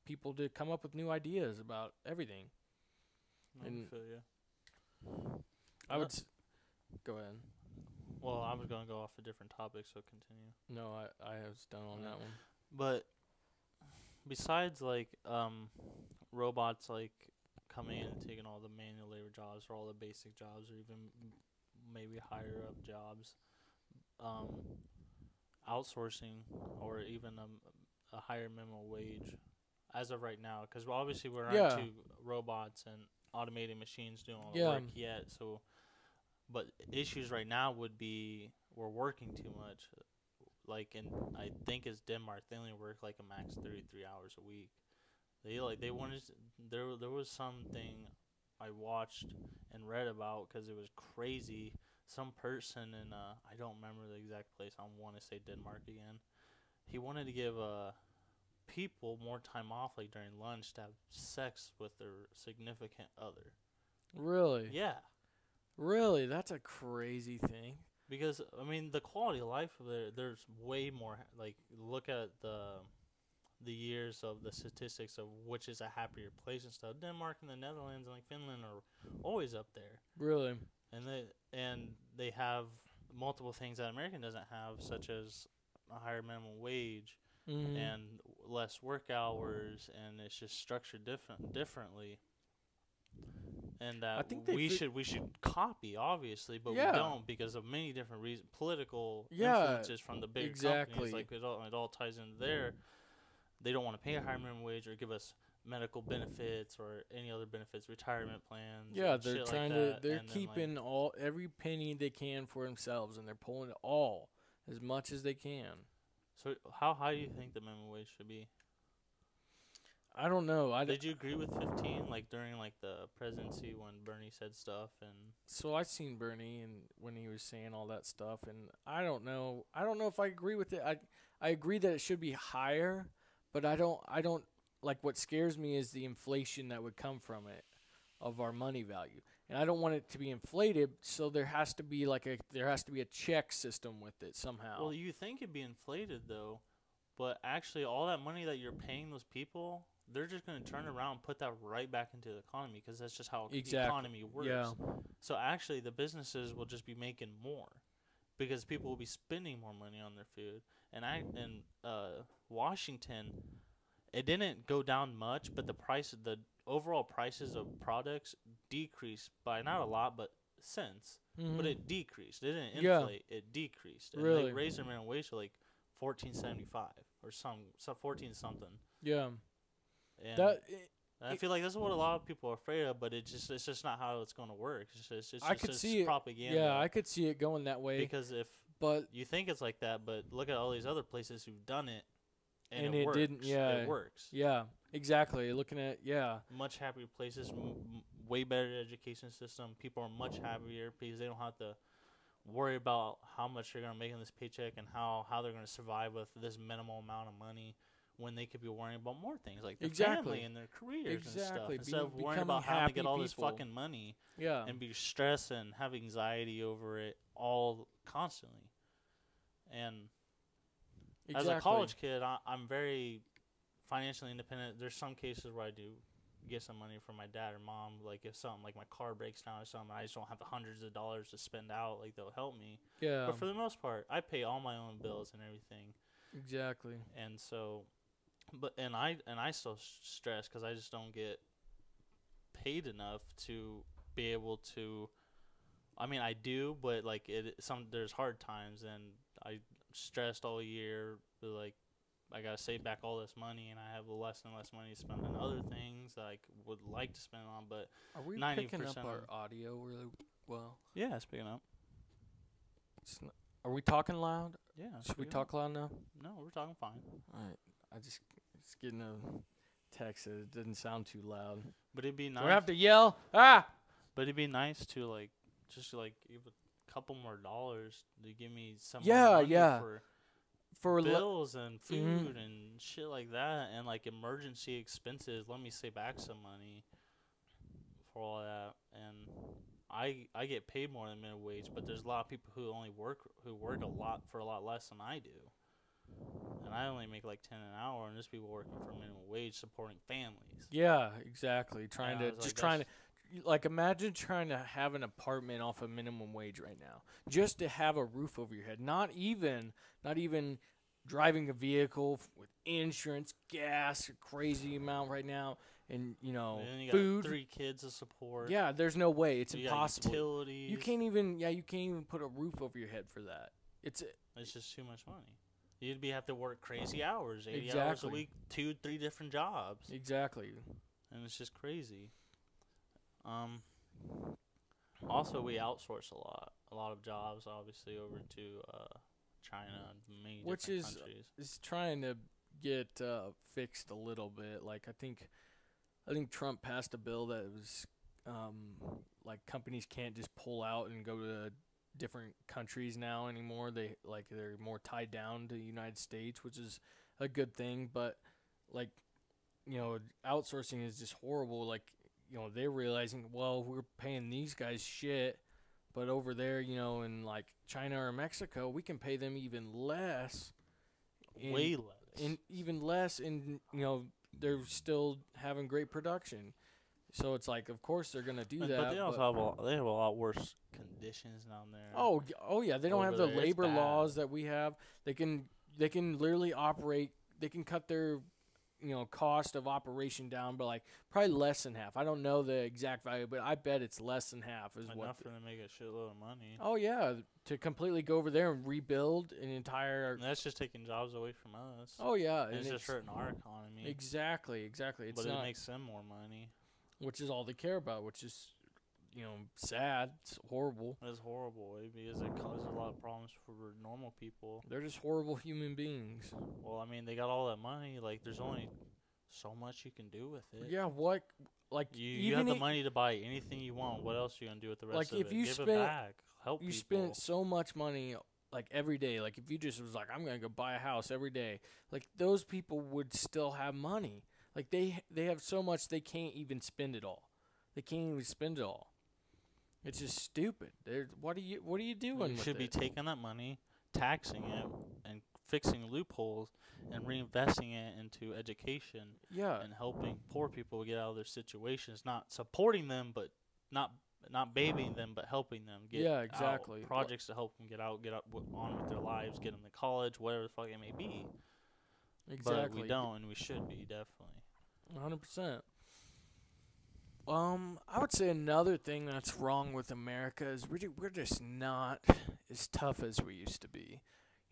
people to come up with new ideas about everything. I And feel you. I would go ahead. Well, I was gonna go off a different topic, so continue. No, I was done on that one. But besides like robots like coming in and taking all the manual labor jobs or all the basic jobs or even maybe higher up jobs, outsourcing or even a higher minimum wage as of right now, because obviously we're not to robots and automated machines doing all the work yet. So, but issues right now would be we're working too much. Like I think it's Denmark, they only work like a max 33 hours a week. They wanted there was something I watched and read about because it was crazy. Some person in I don't remember the exact place. I want to say Denmark again. He wanted to give people more time off, like during lunch, to have sex with their significant other. Really? Yeah. Really? That's a crazy thing. Because I mean, the quality of life there's way more. Like, look at the years of the statistics of which is a happier place and stuff. Denmark and the Netherlands and like Finland are always up there. Really? And they have multiple things that American doesn't have, such as a higher minimum wage and less work hours, and it's just structured differently. And I think we should copy, obviously, but we don't because of many different reasons. Political influences from the big companies, like it all ties into there. They don't want to pay a higher minimum wage or give us medical benefits or any other benefits, retirement plans. Yeah, they're trying like they're keeping every penny they can for themselves, and they're pulling it all as much as they can. So how high do you think the minimum wage should be? I don't know. Did you agree with 15, like during like the presidency when Bernie said stuff? And so I seen Bernie and when he was saying all that stuff, and I don't know if I agree with it. I agree that it should be higher, but I don't like what scares me is the inflation that would come from it of our money value. And I don't want it to be inflated, so there has to be a check system with it somehow. Well, you think it'd be inflated though, but actually all that money that you're paying those people, they're just going to turn around and put that right back into the economy because that's just how the economy works. Yeah. So actually the businesses will just be making more because people will be spending more money on their food. And in Washington, it didn't go down much, but the overall prices of products decreased by not a lot, but cents. But it decreased. It didn't inflate. It decreased. And really? They raised their minimum wage to like $14.75 or some 14 something. Yeah. And I feel like that's what a lot of people are afraid of, but it's just not how it's going to work. It's just propaganda. Yeah, I could see it going that way. Because you think it's like that, but look at all these other places who've done it, and it works. Didn't. Yeah, it works. Yeah, exactly. Looking at much happier places, way better education system. People are much happier because they don't have to worry about how much they're going to make in this paycheck and how they're going to survive with this minimal amount of money. when they could be worrying about more things like their Exactly. family and their careers and stuff Exactly. instead of worrying Becoming about having to get happy all this people. fucking money Yeah. and be stressed and have anxiety over it all constantly. And Exactly. as a college kid, I'm very financially independent. There's some cases where I do get some money from my dad or mom. Like if something like my car breaks down or something, I just don't have the hundreds of dollars to spend out. Like they'll help me. Yeah. But for the most part, I pay all my own bills and everything. Exactly. And so, and I still stress because I just don't get paid enough to be able to. I mean, I do, but like there's hard times, and I stressed all year. But like, I gotta save back all this money, and I have less and less money to spend on other things that I would like to spend on. But Are we 90% picking up our audio really well? yeah, it's picking up. Are we talking loud? Yeah. Should we talk loud now? No, we're talking fine. All right. I just getting a text that it didn't sound too loud. But it'd be nice. Do I have to yell? Ah! But it'd be nice to like just like give a couple more dollars to give me some Yeah, more money yeah. for bills and food and shit like that, and like emergency expenses. Let me save back some money for all that. And I get paid more than minimum wage, but there's a lot of people who work a lot for a lot less than I do. And I only make like 10 an hour, and there's people working for minimum wage supporting families. Yeah, exactly. Trying Yeah, to like imagine trying to have an apartment off of minimum wage right now, just to have a roof over your head. Not even driving a vehicle with insurance, gas, a crazy amount right now, and And then you food. got 3 kids to support. Yeah, there's no way. It's You got impossible. utilities. You can't even put a roof over your head for that. It's just too much money. You'd have to work crazy hours, 80 hours a Exactly. week, 2-3 different jobs, Exactly. and it's just crazy. Also, we outsource a lot of jobs, obviously, over to China and many different countries. Is trying to get fixed a little bit. Like I think Trump passed a bill that was like companies can't just pull out and go to different countries now anymore. They're more tied down to the United States, which is a good thing. But like outsourcing is just horrible. Like they're realizing, well, we're paying these guys shit, but over there, in like China or Mexico, we can pay them even less. Way less. And even less, and they're still having great production. So it's like, of course they're gonna do that. But they also have a lot worse conditions down there. Oh yeah, they don't have the Over there, it's labor bad. laws that we have. They can literally operate. They can cut their cost of operation down, but like probably less than half. I don't know the exact value, but I bet it's less than half. Enough for them to make a shitload of money. Oh yeah, to completely go over there and rebuild an entire. And that's just taking jobs away from us. Oh yeah, and it's just hurting our economy. Exactly. It's but not, it makes them more money. Which is all they care about, which is sad. It's horrible. It's horrible because it causes a lot of problems for normal people. They're just horrible human beings. Well, I mean, they got all that money. Like, there's only so much you can do with it. Yeah, what? Like, you have the money to buy anything you want. What else are you gonna do with the rest of if it? you Give spent, it back. Help you people. spent so much money, like every day. Like, if you just was like, I'm gonna go buy a house every day, like those people would still have money. Like they have so much they can't even spend it all. They can't even spend it all. It's just stupid. What are you doing with it? You should be taking that money, taxing it, and fixing loopholes, and reinvesting it into education. Yeah. And helping poor people get out of their situations. Not supporting them, but not babying them, but helping them get exactly. out. Projects to help them get on with their lives, get them to college, whatever the fuck it may be. Exactly. But we don't, and we should be, definitely. 100%. I would say another thing that's wrong with America is we're just not as tough as we used to be.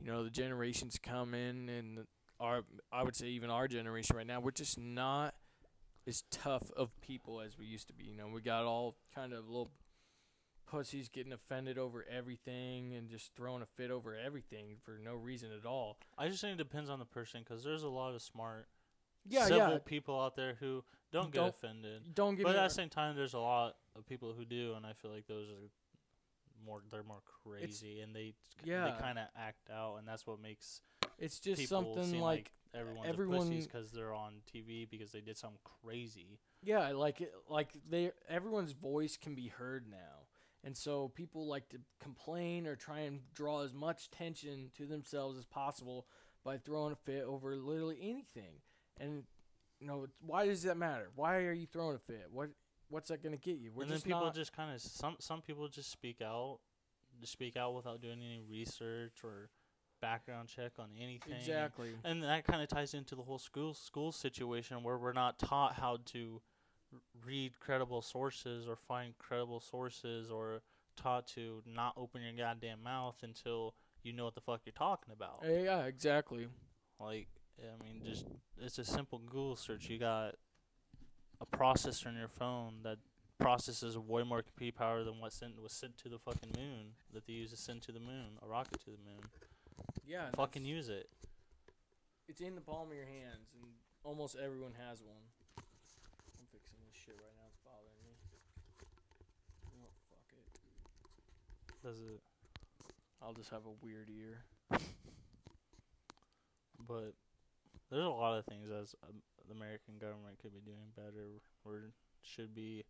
The generations come in, and I would say even our generation right now, we're just not as tough of people as we used to be. We got all kind of little pussies getting offended over everything and just throwing a fit over everything for no reason at all. I just think it depends on the person, because there's a lot of smart, Yeah, civil people out there who don't get offended. Don't get. But at the same time, there's a lot of people who do, and I feel like those are they're more crazy, and they kind of act out, and that's what makes it's just people something seem like everyone's everyone, a pussies because they're on TV because they did something crazy. yeah, everyone's voice can be heard now. And so people like to complain or try and draw as much attention to themselves as possible by throwing a fit over literally anything. And why does that matter? Why are you throwing a fit? What's that going to get you? And then people just kind of some people just speak out without doing any research or background check on anything. Exactly. And that kind of ties into the whole school situation where we're not taught how to read credible sources or find credible sources, or taught to not open your goddamn mouth until you know what the fuck you're talking about. Yeah, exactly. Like, I mean, just it's a simple Google search. You got a processor in your phone that processes way more computer power than what was sent to the fucking moon, that they used to send to the moon, a rocket to the moon. Yeah. Fucking use it. It's in the palm of your hands, and almost everyone has one. I'm fixing this shit right now. It's bothering me. Oh, fuck it. Does it? I'll just have a weird ear. But there's a lot of things as the American government could be doing better. We should be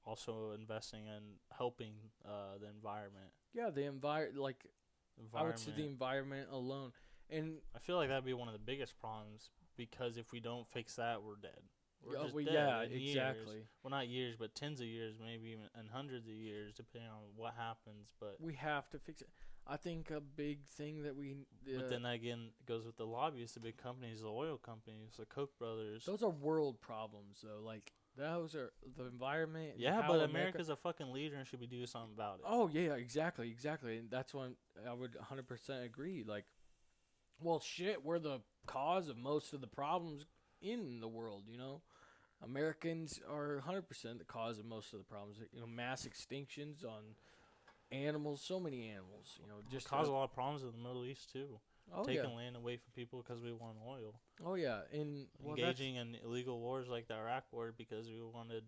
also investing in helping the environment. Yeah, the I would say the environment alone. And I feel like that'd be one of the biggest problems, because if we don't fix that, we're dead. We're just dead yeah, in exactly. Years. Well, not years, but tens of years, maybe even and hundreds of years, depending on what happens. But we have to fix it. I think a big thing that but then again, it goes with the lobbyists, the big companies, the oil companies, the Koch brothers. Those are world problems, though. Like, those are the environment. Yeah, but America's a fucking leader and should be doing something about it. Oh, yeah, exactly. And that's when I would 100% agree. Like, well, shit, we're the cause of most of the problems in the world, Americans are 100% the cause of most of the problems. Mass extinctions on animals, so many animals, just cause a lot of problems in the Middle East, too. Oh, taking land away from people because we want oil. Oh, yeah. And engaging in illegal wars like the Iraq War because we wanted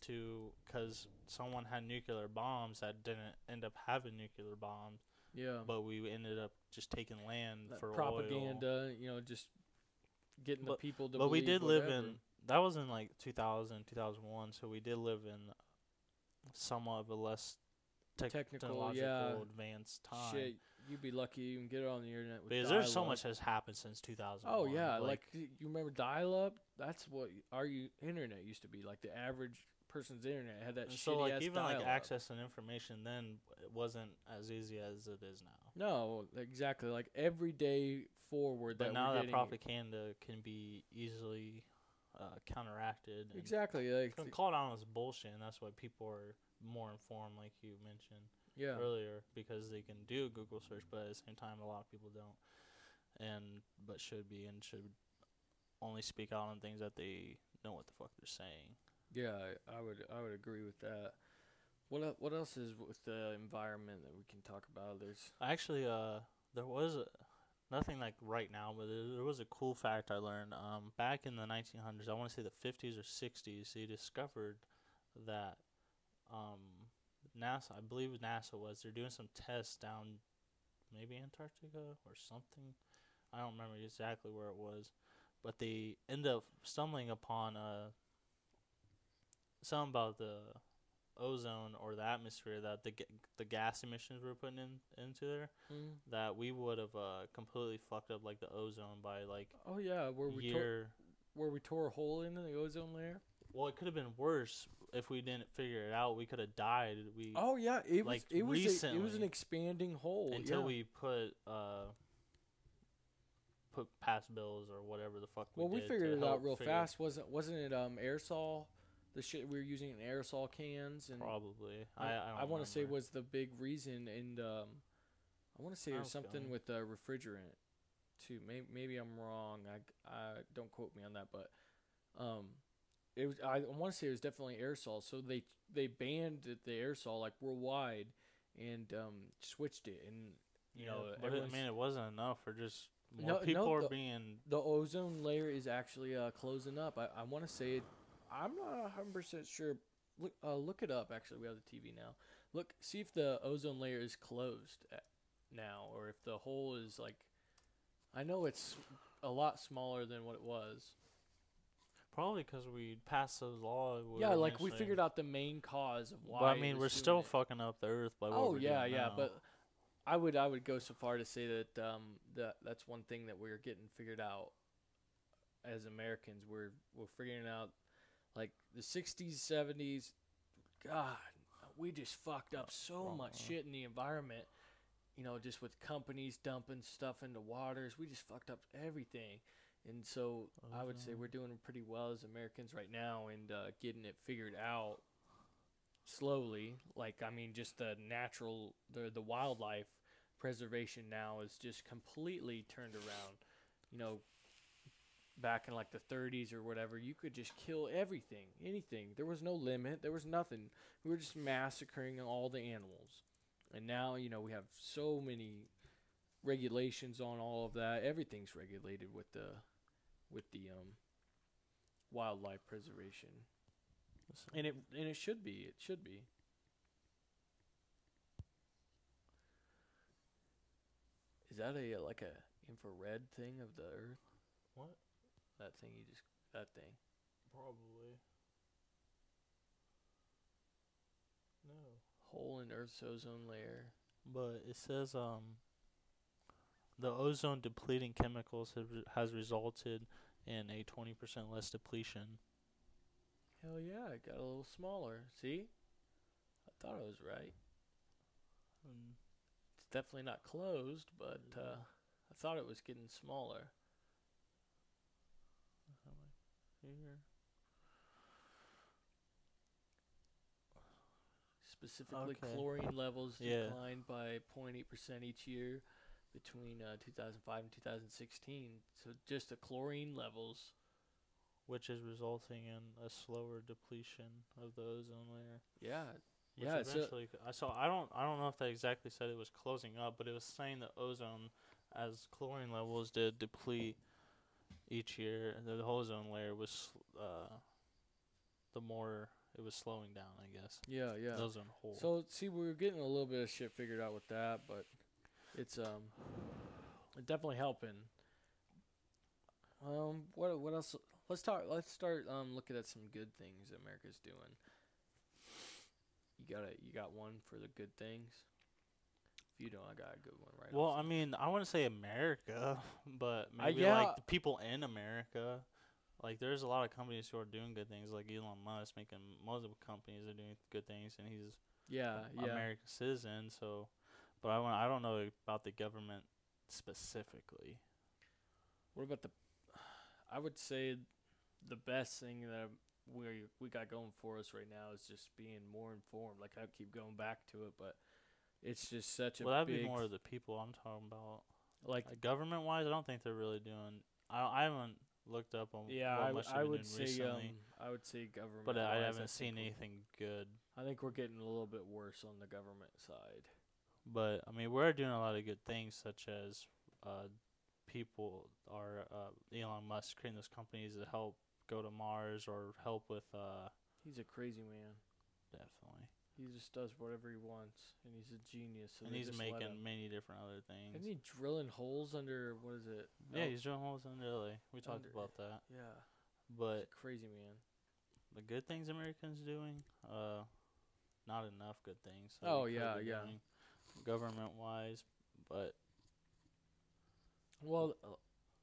to, because someone had nuclear bombs that didn't end up having nuclear bombs. Yeah. But we ended up just taking land for propaganda, oil. Just getting the people to But we did live whatever. that was in like 2000, 2001, so we did live in somewhat of a less technological advanced time. Shit, you'd be lucky you can get it on the internet with because there's so much has happened since 2001. Oh, yeah. Like you remember dial-up? That's what our internet used to be. Like, the average person's internet had that shitty-ass so, like, even, dial-up. like, access and information then it wasn't as easy as it is now. No, exactly. Like, every day forward but that now we're that propaganda can be easily counteracted. Exactly. Like, call it out as bullshit, and that's why people are more informed, like you mentioned earlier, because they can do a Google search, but at the same time, a lot of people don't, but should only speak out on things that they know what the fuck they're saying. Yeah, I would agree with that. What else is with the environment that we can talk about? There's actually there was nothing like right now, but there was a cool fact I learned. Back in the 1900s, I want to say the 50s or 60s, they discovered that NASA, I believe NASA they're doing some tests down maybe Antarctica or something. I don't remember exactly where it was, but they end up stumbling upon something about the ozone or the atmosphere, that the gas emissions we're putting into there, that we would have completely fucked up like the ozone by like where we tore a hole in the ozone layer. Well, it could have been worse if we didn't figure it out. We could have died. It was an expanding hole until we put past bills or whatever the fuck. We figured it out real fast. Wasn't it aerosol? The shit we were using in aerosol cans, and probably I want to say was the big reason, and I want to say it was something with refrigerant too. Maybe I'm wrong. I don't quote me on that, but it was. I want to say it was definitely aerosol. So they banned the aerosol like worldwide, and switched it, and but it wasn't enough for just. The ozone layer is actually closing up. I want to say it. I'm not 100% sure. Look it up. Actually, we have the TV now. See if the ozone layer is closed now, or if the hole is like. I know it's a lot smaller than what it was. Probably because we passed those laws. Yeah, like we figured out the main cause of why. But I it mean, was we're doing still it. fucking up the earth by what Oh we're yeah, doing yeah, now. but I would go so far to say that that's one thing that we're getting figured out as Americans. We're figuring out like the 60s, 70s. God, we just fucked up so much shit in the environment. You know, just with companies dumping stuff into waters, we just fucked up everything. And so I would say we're doing pretty well as Americans right now and getting it figured out slowly. Like, I mean, just the wildlife preservation now is just completely turned around. You know, back in like the 30s or whatever, you could just kill everything, anything. There was no limit. There was nothing. We were just massacring all the animals. And now, you know, we have so many regulations on all of that. Everything's regulated with the wildlife preservation. And it should be. It should be. Is that a like a infrared thing of the Earth? What? That thing that thing. Probably. No. Hole in Earth's ozone layer. But it says the ozone depleting chemicals has resulted in a 20% less depletion. Hell yeah, it got a little smaller. See? I thought I was right. It's definitely not closed, but I thought it was getting smaller. Here. Specifically, Okay. chlorine levels Yeah. declined by 0.8% each year between 2005 and 2016. So just the chlorine levels. Which is resulting in a slower depletion of the ozone layer. Yeah. Which Yeah. eventually, I don't know if they exactly said it was closing up, but it was saying that ozone, as chlorine levels did deplete each year, the ozone layer was the more it was slowing down, I guess. Yeah. The ozone hole. So see, we were getting a little bit of shit figured out with that, but it's definitely helping. What else? Let's start looking at some good things that America's doing. You got one for the good things? If you don't, I got a good one right Well, off. I mean, I wouldn't say America, but maybe yeah. like the people in America. Like, there's a lot of companies who are doing good things, like Elon Musk making multiple companies are doing good things, and he's Yeah. American citizen. So, but I don't know about the government specifically. What about I would say the best thing that we got going for us right now is just being more informed. Like I keep going back to it, but it's just such a Well, that'd big be more of the people I'm talking about. like Government wise, I don't think they're really doing. I haven't looked up on what much I they've been would doing say recently, I would say government. but I haven't seen anything good. I think we're getting a little bit worse on the government side. But I mean, we're doing a lot of good things, such as people are Elon Musk creating those companies that help go to Mars or help with. He's a crazy man. Definitely. He just does whatever he wants, and he's a genius. So And he's making many different other things. Isn't he drilling holes under what is it? Yeah, he's drilling holes under LA. We talked about that. Yeah, But he's a crazy man. the good things Americans doing, not enough good things. Government wise, but well,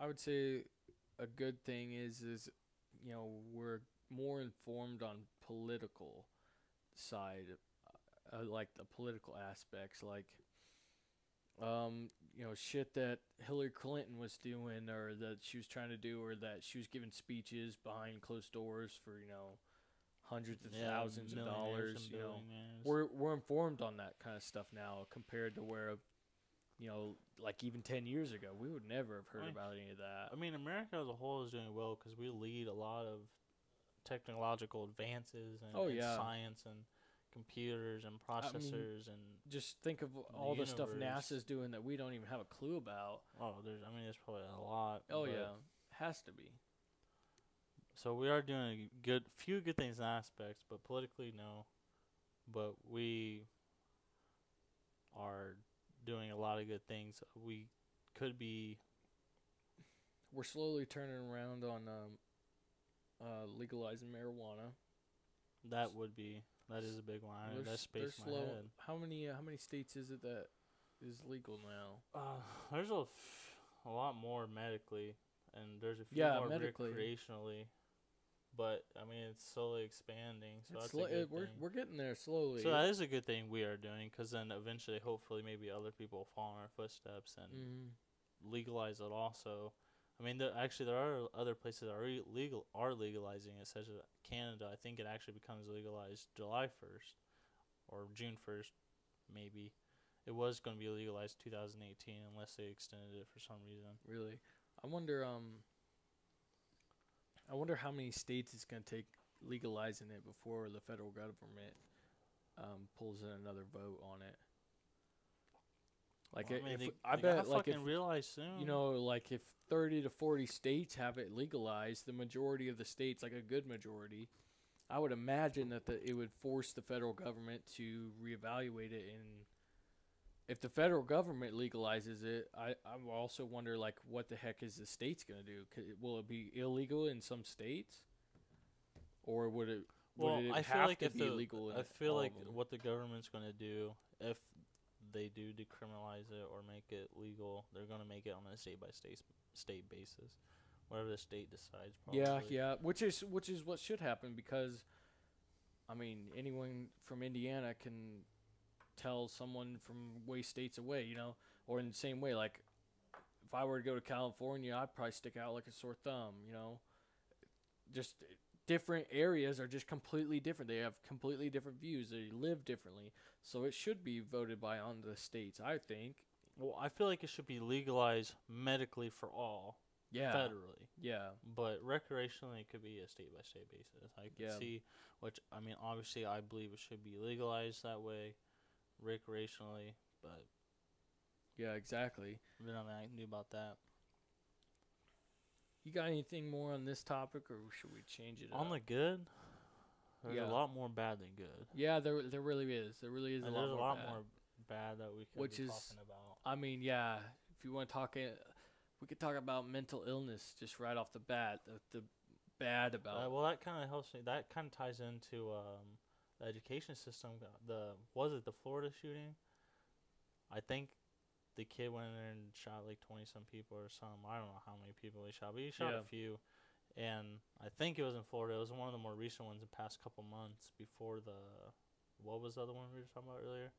I would say a good thing is you know we're more informed on political side, like the political aspects, like you know shit that Hillary Clinton was doing or that she was trying to do or that she was giving speeches behind closed doors for hundreds of thousands of dollars. We're informed on that kind of stuff now compared to where like even 10 years ago we would never have heard about any of that. I mean, America as a whole is doing well because we lead a lot of technological advances and science and computers and processors and just think of all the stuff NASA's doing that we don't even have a clue about. There's probably a lot. Has to be. So we are doing few good things and aspects, but politically no. But we are doing a lot of good things. We could be we're slowly turning around on legalizing marijuana. That is a big one. That's They're space in my slow. head. How many states is it that is legal now? There's a lot more medically, and there's a few Yeah, more medically. recreationally. But I mean, it's slowly expanding, so It's that's a good thing. we're getting there slowly. So that is a good thing we are doing, because then eventually, hopefully, maybe other people will follow in our footsteps and legalize it also. I mean, there are other places that are legalizing it, such as Canada. I think it actually becomes legalized July 1st or June 1st, maybe. It was going to be legalized 2018 unless they extended it for some reason. Really, I wonder. I wonder how many states it's gonna take legalizing it before the federal government pulls in another vote on it. Like, Well, I mean, I they bet, gotta like, if fucking realize soon. you know, like, if 30 to 40 states have it legalized, the majority of the states, like a good majority, I would imagine that it would force the federal government to reevaluate it. And if the federal government legalizes it, I also wonder, like, what the heck is the states gonna do? Will it be illegal in some states, or would it? Well, would it I feel have like to if be illegal in I feel all like of them? what the government's gonna do, if they do decriminalize it or make it legal, they're gonna make it on a state by state basis, whatever the state decides. Probably. Yeah, which is what should happen, because, I mean, anyone from Indiana can tell someone from way states away, or in the same way, like, if I were to go to California, I'd probably stick out like a sore thumb, Just different areas are just completely different. They have completely different views. They live differently. So it should be voted by on the states, I think. Well, I feel like it should be legalized medically for all, Yeah. federally. Yeah. But recreationally, it could be a state by state basis. I can Yeah. see, which I mean, obviously, I believe it should be legalized that way, recreationally. But Yeah, exactly. there's nothing I can do about that. You got anything more on this topic, or should we change it On up? the good, there's Yeah. a lot more bad than good. Yeah, there really is. There really is And a there's lot more bad. bad that we could Which be is, talking about. I mean, yeah, if you want to talk it, we could talk about mental illness just right off the bat. The bad about. Well, that kind of helps me. That kind of ties into the education system. Was it the Florida shooting? I think the kid went in there and shot like 20-some people or something. I don't know how many people he shot, but he shot Yeah. a few. And I think it was in Florida. It was one of the more recent ones in the past couple months before what was the other one we were talking about earlier?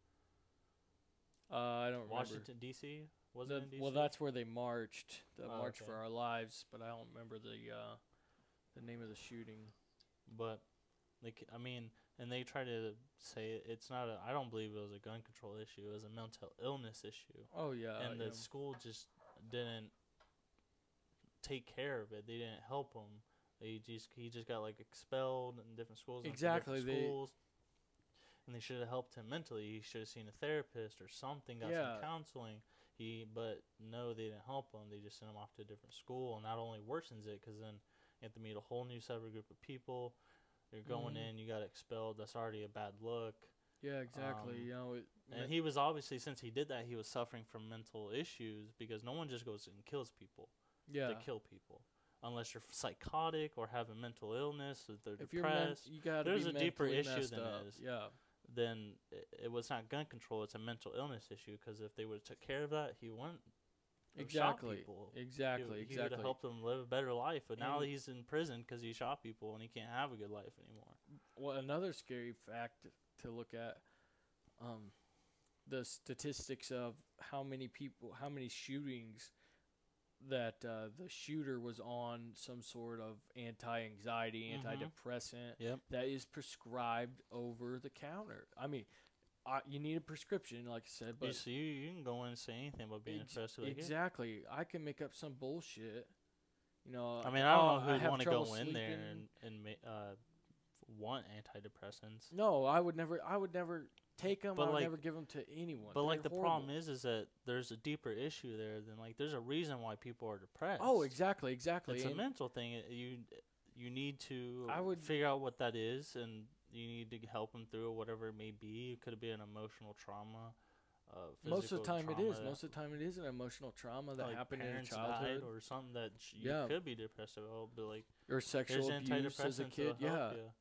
I don't remember. Washington, D.C.? Was it in D.C.? Well, that's where they marched. The March okay. for Our Lives, but I don't remember the name of the shooting. But, I mean, and they try to say it's not I don't believe it was a gun control issue. It was a mental illness issue. Oh, yeah. And the school just didn't take care of it. They didn't help him. He just got like expelled in different schools. Exactly. And they should have helped him mentally. He should have seen a therapist or something, got some counseling. But no, they didn't help him. They just sent him off to a different school, and that only worsens it, because then you have to meet a whole new separate group of people. You're going in, you got expelled. That's already a bad look. Yeah, exactly. And he was obviously, since he did that, he was suffering from mental issues, because no one just goes and kills people to kill people. Unless you're psychotic or have a mental illness, or they're depressed. You gotta There's be a deeper mentally issue messed than up. it is. Yeah. Then it was not gun control, it's a mental illness issue, because if they would have took care of that, he wouldn't have shot people. Exactly. He would have helped them live a better life, but now he's in prison because he shot people and he can't have a good life anymore. Well, another scary fact to look at, the statistics of how many shootings that the shooter was on some sort of anti-anxiety, antidepressant that is prescribed over the counter. I mean, you need a prescription, like I said, but you can go in and say anything about being depressed. Exactly. I can make up some bullshit. I mean, I don't know who'd want to go in sleeping. there and want antidepressants. No, I would never take them. I would never give them to anyone. But They're the horrible. problem is that there's a deeper issue there than there's a reason why people are depressed. Oh, exactly. It's a mental thing. You need to figure out what that is, and you need to help them through it, whatever it may be. It could be an emotional trauma. Most of the time it is. that- Most of the time it is an emotional trauma that like happened in your parents childhood. died or something that you Yeah. could be depressive about, but like Or sexual there's abuse as a antidepressants kid. that'll Yeah. help you.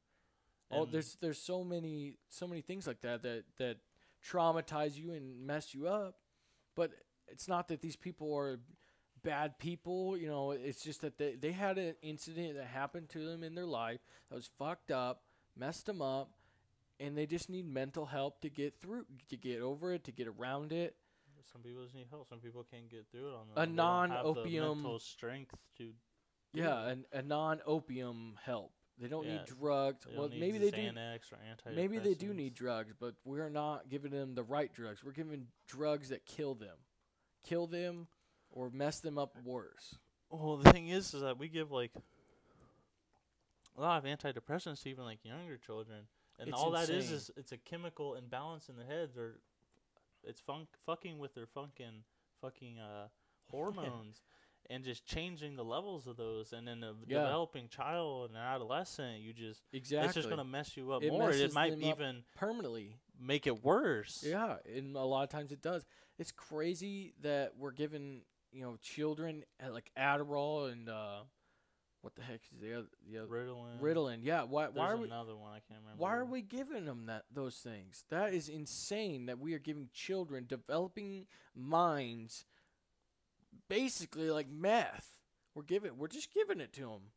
Oh, And there's so many things like that traumatize you and mess you up. But it's not that these people are bad people, you know, it's just that they had an incident that happened to them in their life that was fucked up, messed them up, and they just need mental help to get through, to get over it, to get around it. some people just need help. Some people can't get through it on A their own. They don't have the non-opium- mental strength to. Yeah, a non-opium help. They don't Yeah, need drugs. They Well, don't need maybe they do. Xanax or antidepressants. Maybe they do need drugs, but we're not giving them the right drugs. We're giving drugs that kill them, or mess them up worse. Well, the thing is that we give like a lot of antidepressants to even like younger children, and It's all that insane. is it's a chemical imbalance in their heads, or it's fucking with their fucking hormones, and just changing the levels of those. And in a Yeah. developing child and an adolescent, you just Exactly. it's just gonna mess you up It more. It messes might them up even permanently. make it worse. Yeah, and a lot of times it does. It's crazy that we're giving, children like Adderall and what the heck is the other Ritalin. Ritalin. Yeah, why There's are we another one I can't remember. why are we giving them those things? That is insane that we are giving children developing minds basically like meth. We're just giving it to them.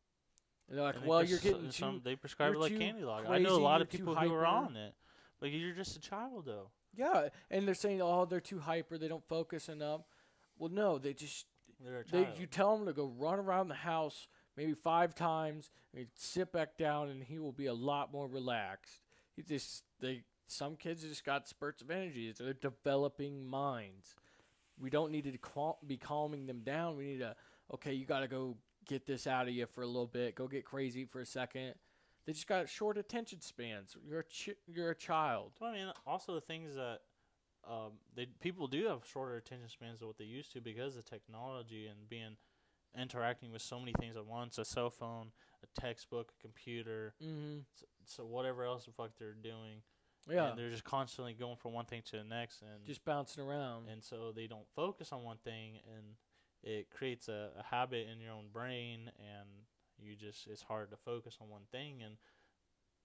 And they're like, And well, you're getting they prescribe it you're like too candy log. I crazy, know a lot you're of too people who are hyper. on it. Like you're just a child though. Yeah, and they're saying, oh, they're too hyper, they don't focus enough. Well, no, they just They're a child. you tell him to go run around the house maybe 5 times and sit back down, and he will be a lot more relaxed. Some kids just got spurts of energy. They're developing minds. We don't need to be calming them down. We need to, okay, you got to go get this out of you for a little bit. Go get crazy for a second. They just got short attention spans. You're a child. Well, I mean, also the things that people do have shorter attention spans than what they used to because of technology and interacting with so many things at once: a cell phone, a textbook, a computer, Mm-hmm. so whatever else the fuck they're doing. Yeah, And they're just constantly going from one thing to the next, and just bouncing around. and so they don't focus on one thing, and it creates a habit in your own brain, and it's hard to focus on one thing. And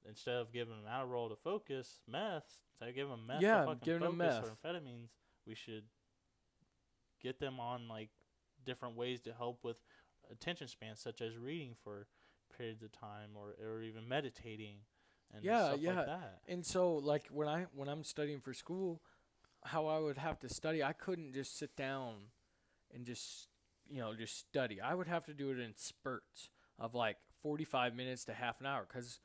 instead of giving them Adderall to focus, instead of giving them meth Yeah, to fucking giving 'em focus, meth. or amphetamines, we should get them on like different ways to help with attention spans, such as reading for periods of time, or even meditating and Yeah, stuff yeah. like that. And so, like when I'm studying for school, how I would have to study, I couldn't just sit down and just study. I would have to do it in spurts of like 45 minutes to half an hour, because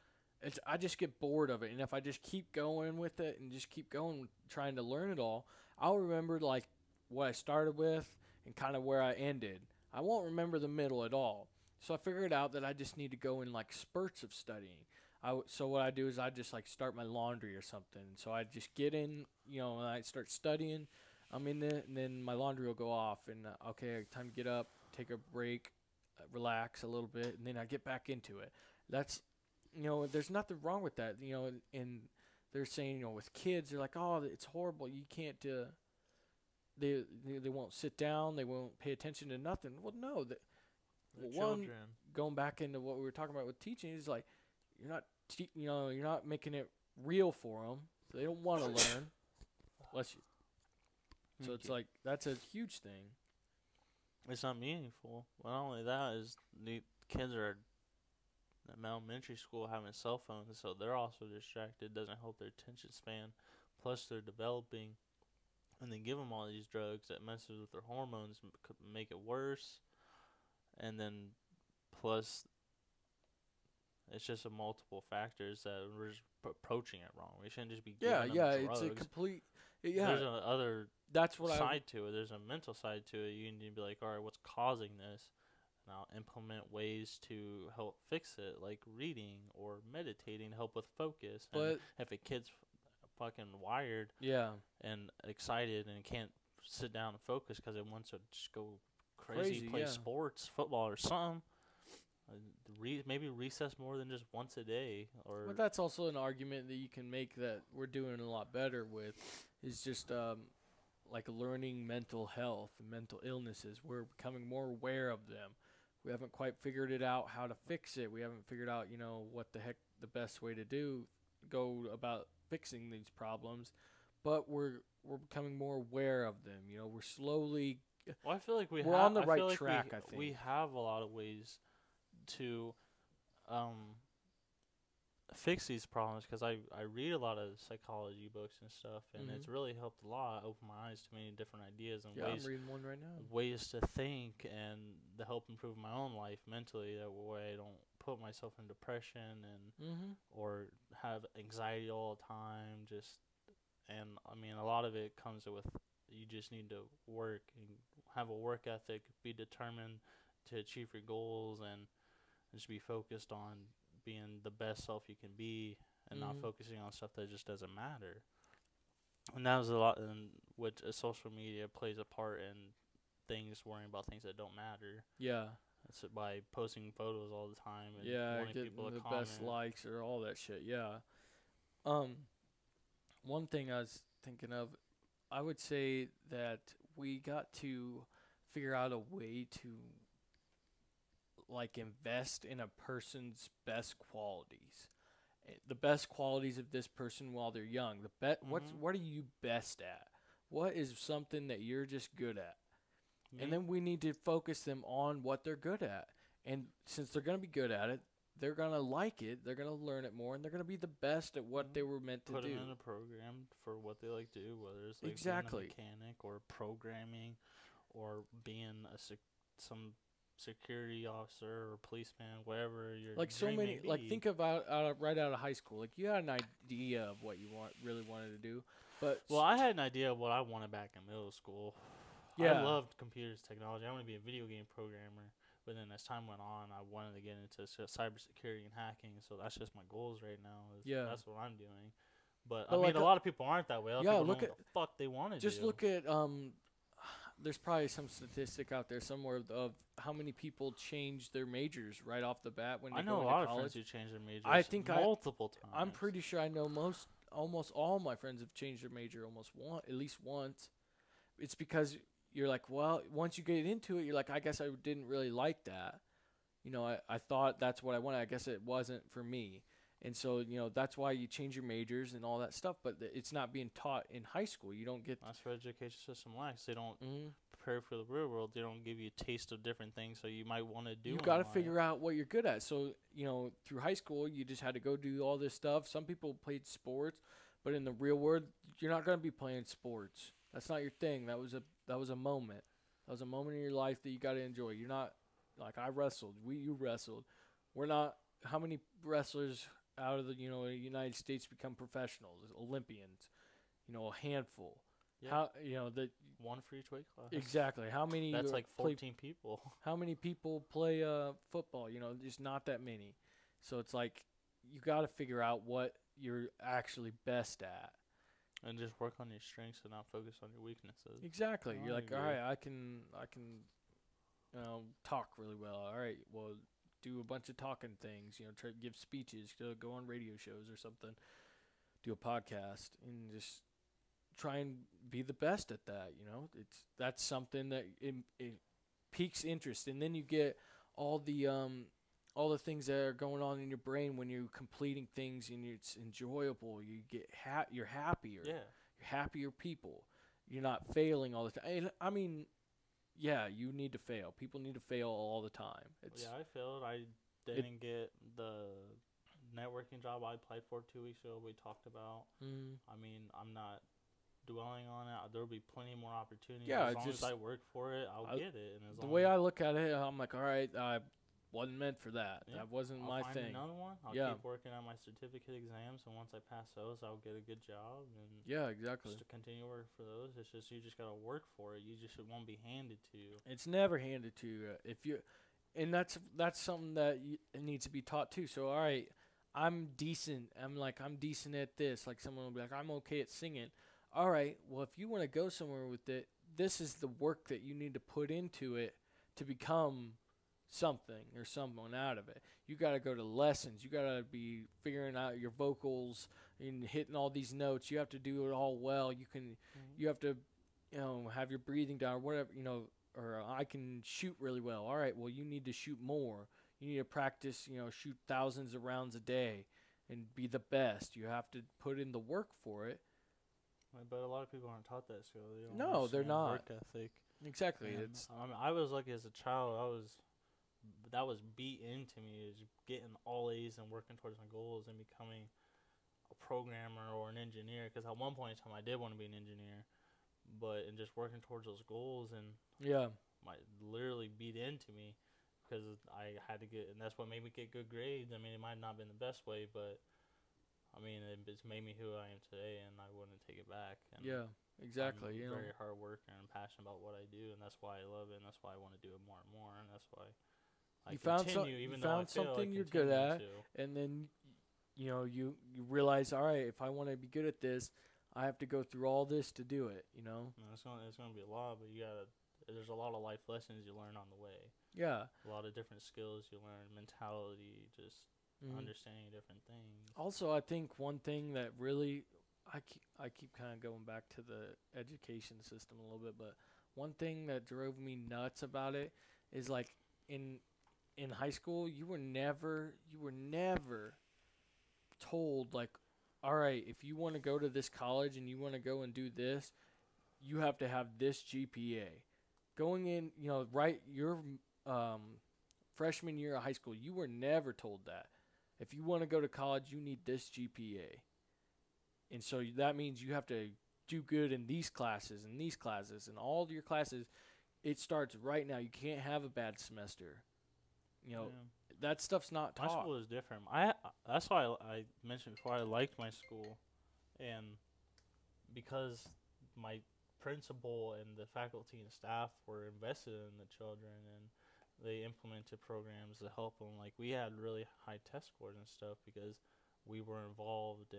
I just get bored of it. And if I just keep going with it and just keep going trying to learn it all, I'll remember like what I started with and kind of where I ended. I won't remember the middle at all. So I figured out that I just need to go in like spurts of studying. So what I do is I just like start my laundry or something. So I just get in, and I start studying. I'm in it, and then my laundry will go off, and okay, time to get up, take a break, relax a little bit, and then I get back into it. That's, there's nothing wrong with that, and they're saying, with kids, they're like, oh, it's horrible, you can't, they won't sit down, they won't pay attention to nothing. Well, no, They're one, children. going back into what we were talking about with teaching, is like, you're not making it real for them, so they don't want to learn. Bless you. So it's like, that's a huge thing. It's not meaningful. Well, not only that is the kids are in elementary school having cell phones, so they're also distracted. Doesn't help their attention span. Plus, they're developing, and then give them all these drugs that messes with their hormones, could make it worse. And then, plus, it's just a multiple factors that we're just approaching it wrong. We shouldn't just be giving them drugs. It's a complete. Yeah, There's another that's what side to it. There's a mental side to it. You need to be like, all right, what's causing this? And I'll implement ways to help fix it, like reading or meditating to help with focus. But And if a kid's fucking wired yeah, and excited and can't sit down and focus because it wants to just go crazy play yeah. sports, football or something, maybe recess more than just once a day. Or but that's also an argument that you can make that we're doing a lot better with, is just like learning mental health and mental illnesses. We're becoming more aware of them. We haven't quite figured it out how to fix it. We haven't figured out, what the heck the best way to go about fixing these problems. But we're becoming more aware of them. We're slowly Well, I feel like we're on the I right feel like track, I think. we have a lot of ways to fix these problems, because I read a lot of psychology books and stuff, and it's really helped a lot, open my eyes to many different ideas and Yeah, I'm reading one right now. ways to think and to help improve my own life mentally. That way I don't put myself in depression and or have anxiety all the time. And I mean, a lot of it comes with, you just need to work and have a work ethic, be determined to achieve your goals, and just be focused on being the best self you can be, and not focusing on stuff that just doesn't matter. And that was a lot in which social media plays a part in things, worrying about things that don't matter. Yeah. It's by posting photos all the time and wanting Getting people to the comment. best likes or all that shit. Yeah. One thing I was thinking of, I would say that we got to figure out a way to like invest in a person's best qualities. The best qualities of this person while they're young. What are you best at? What is something that you're just good at? And then we need to focus them on what they're good at. And since they're going to be good at it, they're going to like it, they're going to learn it more, and they're going to be the best at what they were meant to Put do. them in a program for what they like to do, whether it's like Exactly. being a mechanic or programming or being some security officer or policeman, whatever your Like so dream may many, be. like think about right out of high school. Like you had an idea of what you really wanted to do, but Well, I had an idea of what I wanted back in middle school. Yeah. I loved computers technology. I wanted to be a video game programmer. But then as time went on, I wanted to get into cybersecurity and hacking. So that's just my goals right now. That's what I'm doing. But I mean, like a lot of people aren't that way. A lot of people look know at what the fuck they want to do. just look at there's probably some statistic out there somewhere of how many people change their majors right off the bat when they I know go a into lot of college. friends who change their majors. I think multiple times. I'm pretty sure I know almost all my friends have changed their major at least once. It's because you're like, well, once you get into it, you're like, I guess I didn't really like that. I thought that's what I wanted. I guess it wasn't for me. And so, that's why you change your majors and all that stuff. But it's not being taught in high school. You don't get... That's what education system lacks. They don't prepare for the real world. They don't give you a taste of different things, so you might want to do. You got to figure out what you're good at. So, through high school, you just had to go do all this stuff. Some people played sports, but in the real world, you're not going to be playing sports. That's not your thing. That was a moment. That was a moment in your life that you got to enjoy. You're not... Like I wrestled, you wrestled. We're not. How many wrestlers out of the United States become professionals, Olympians? A handful. Yeah. How one for each weight class. Exactly. How many? That's like 14 people. How many people play football? Just not that many. So it's like you got to figure out what you're actually best at, and just work on your strengths and not focus on your weaknesses. Exactly. You're like, all right, I can. Talk really well. All right, well, do a bunch of talking things. Try to give speeches, go on radio shows or something, do a podcast, and just try and be the best at that. That's something that it piques interest, and then you get all the things that are going on in your brain when you're completing things and it's enjoyable. You get you're happier. Yeah, you're happier people. You're not failing all the time. And, I mean. Yeah, you need to fail. People need to fail all the time. I failed. I didn't get the networking job I applied for 2 weeks ago. We talked about. I mean, I'm not dwelling on it. There will be plenty more opportunities. Yeah, as long as I work for it, I'll get it. And the way I look at it, I'm like, all right, I wasn't meant for that. Yeah, that wasn't my find thing. Another one. I'll keep working on my certificate exams, and once I pass those, I'll get a good job. And exactly. Just to continue work for those. It's just you just gotta work for it. You just won't be handed to you. It's never handed to you. And that's something that needs to be taught too. So all right, I'm decent. I'm decent at this. Like someone will be like, I'm okay at singing. All right, well if you want to go somewhere with it, this is the work that you need to put into it to become something or someone out of it. You got to go to lessons. You got to be figuring out your vocals and hitting all these notes. You have to do it all well. You have to have your breathing down or whatever, or I can shoot really well. All right, well, you need to shoot more. You need to practice, shoot thousands of rounds a day and be the best. You have to put in the work for it. Right, but a lot of people aren't taught that skill. They don't No, they're understand not. work ethic. Exactly. And, I was lucky as a child. That was beat into me, is getting all A's and working towards my goals and becoming a programmer or an engineer. Because at one point in time, I did want to be an engineer, and just working towards those goals and yeah, literally beat into me because I had to get, and that's what made me get good grades. I mean, it might not have been the best way, but I mean, it's made me who I am today, and I wouldn't take it back. And yeah, exactly. I'm very hard worker and passionate about what I do, and that's why I love it, and that's why I want to do it more and more, and that's why I continue, even though I feel something I you're good continue at, to. and then you realize, all right, if I want to be good at this, I have to go through all this to do it. It's gonna be a lot, but there's a lot of life lessons you learn on the way. Yeah. A lot of different skills you learn, mentality, just understanding different things. Also, I think one thing that really I keep kind of going back to the education system a little bit, but one thing that drove me nuts about it is like in high school, you were never told like, all right, if you want to go to this college and you want to go and do this, you have to have this GPA. Going in, right, your freshman year of high school, you were never told that. If you want to go to college, you need this GPA. And so that means you have to do good in these classes and all of your classes. It starts right now. You can't have a bad semester. That stuff's not taught. My school is different. That's why I mentioned before I liked my school, and because my principal and the faculty and staff were invested in the children, and they implemented programs to help them. Like, we had really high test scores and stuff because we were involved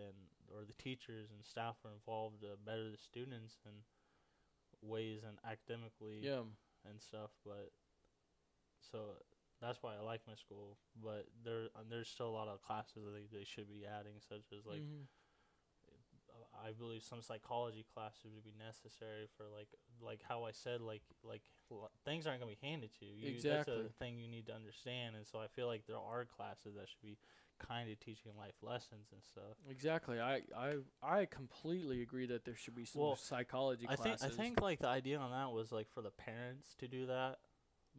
or the teachers and staff were involved to better the students in ways and academically and stuff. But so that's why I like my school. But there's still a lot of classes that they should be adding, such as like I believe some psychology classes would be necessary for like how I said like things aren't gonna be handed to you. Exactly. That's a thing you need to understand, and so I feel like there are classes that should be kind of teaching life lessons and stuff. Exactly. I completely agree that there should be some psychology classes. I think like the idea on that was like for the parents to do that,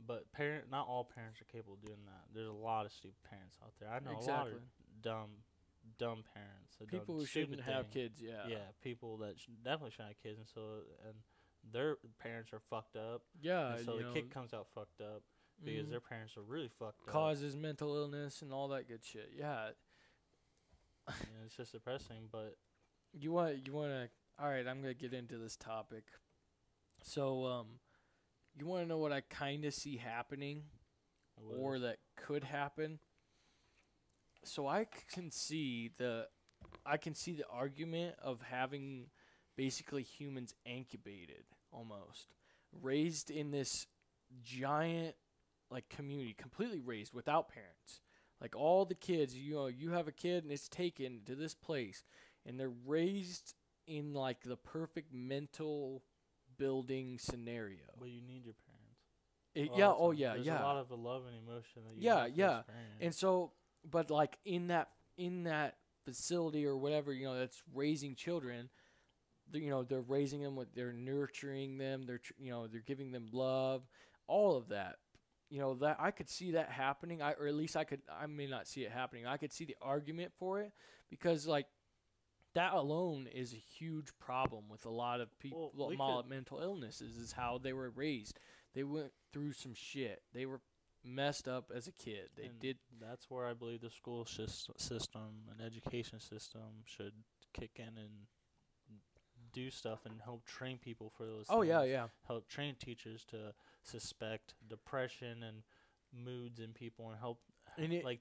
but not all parents are capable of doing that. There's a lot of stupid parents out there. I know a lot of dumb parents. People who shouldn't have kids, Yeah, people that definitely shouldn't have kids, and their parents are fucked up. Yeah, and so the kid comes out fucked up because their parents are really fucked up. Causes mental illness and all that good shit. Yeah. And it's just depressing, but you want to. All right, I'm gonna get into this topic. So, you want to know what I kind of see happening, or that could happen? So I can see the argument of having basically humans incubated, almost raised in this giant like community, completely raised without parents. Like all the kids, you have a kid and it's taken to this place, and they're raised in like the perfect mental building scenario. But you need your parents. There's a lot of love and emotion that you have to experience. And so, but like in that facility or whatever, that's raising children, they're raising them they're nurturing them, they're giving them love, all of that. That I could see that happening. I may not see it happening. I could see the argument for it because like that alone is a huge problem with a lot of people. Mental illnesses is how they were raised. They went through some shit. They were messed up as a kid. That's where I believe the school system and education system should kick in and do stuff and help train people for those things. Yeah. Help train teachers to suspect depression and moods in people and help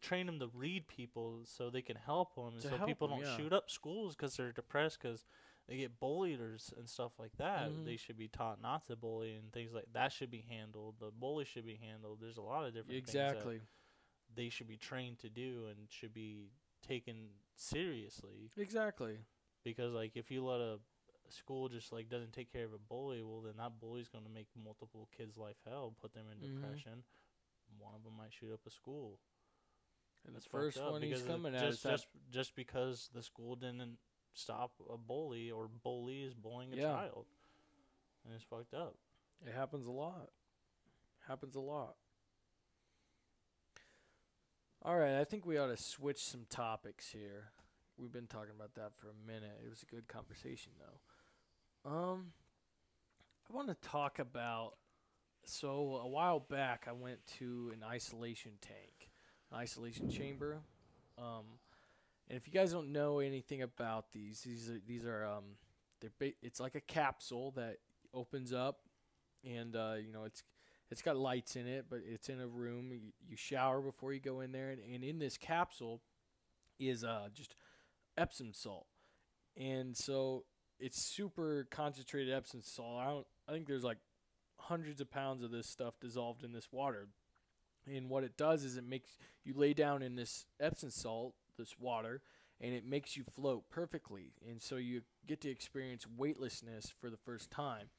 train them to read people so they can help them and so people don't shoot up schools because they're depressed because they get bullied and stuff like that. They should be taught not to bully and things like that should be handled. The bully should be handled. There's a lot of different things that they should be trained to do and should be taken seriously. Exactly. Because like if you let a school just like doesn't take care of a bully, well then that bully's gonna make multiple kids' life hell, put them in depression. One of them might shoot up a school. And That's the first fucked up one he's because coming at is just because the school didn't stop a bully or bullies bullying a Yeah. child, and it's fucked up. It happens a lot. Happens a lot. All right, I think we ought to switch some topics here. We've been talking about that for a minute. It was a good conversation, though. I want to talk about. So a while back, I went to an isolation tank, an isolation chamber. And if you guys don't know anything about these are it's like a capsule that opens up, and it's got lights in it, but it's in a room. You shower before you go in there, and in this capsule is just Epsom salt, and so it's super concentrated Epsom salt. I think there's like hundreds of pounds of this stuff dissolved in this water, and what it does is it makes you lay down in this Epsom salt, this water, and it makes you float perfectly, and so you get to experience weightlessness for the first time.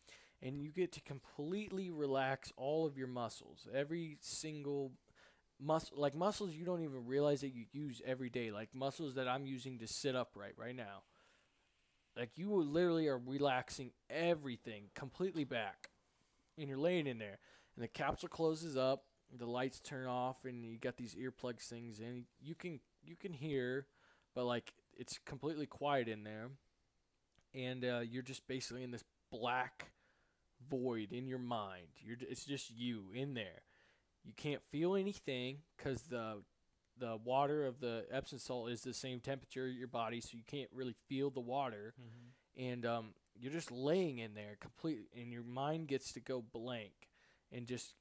And you get to completely relax all of your muscles, every single muscle, like muscles you don't even realize that you use every day, like muscles that I'm using to sit upright right now. Like you literally are relaxing everything completely back, and you're laying in there, and the capsule closes up, the lights turn off, and you got these earplugs things, and you can hear, but like it's completely quiet in there, and you're just basically in this black void in your mind. It's just you in there. You can't feel anything because the water of the Epsom salt is the same temperature as your body, so you can't really feel the water. And you're just laying in there completely, and your mind gets to go blank, and just,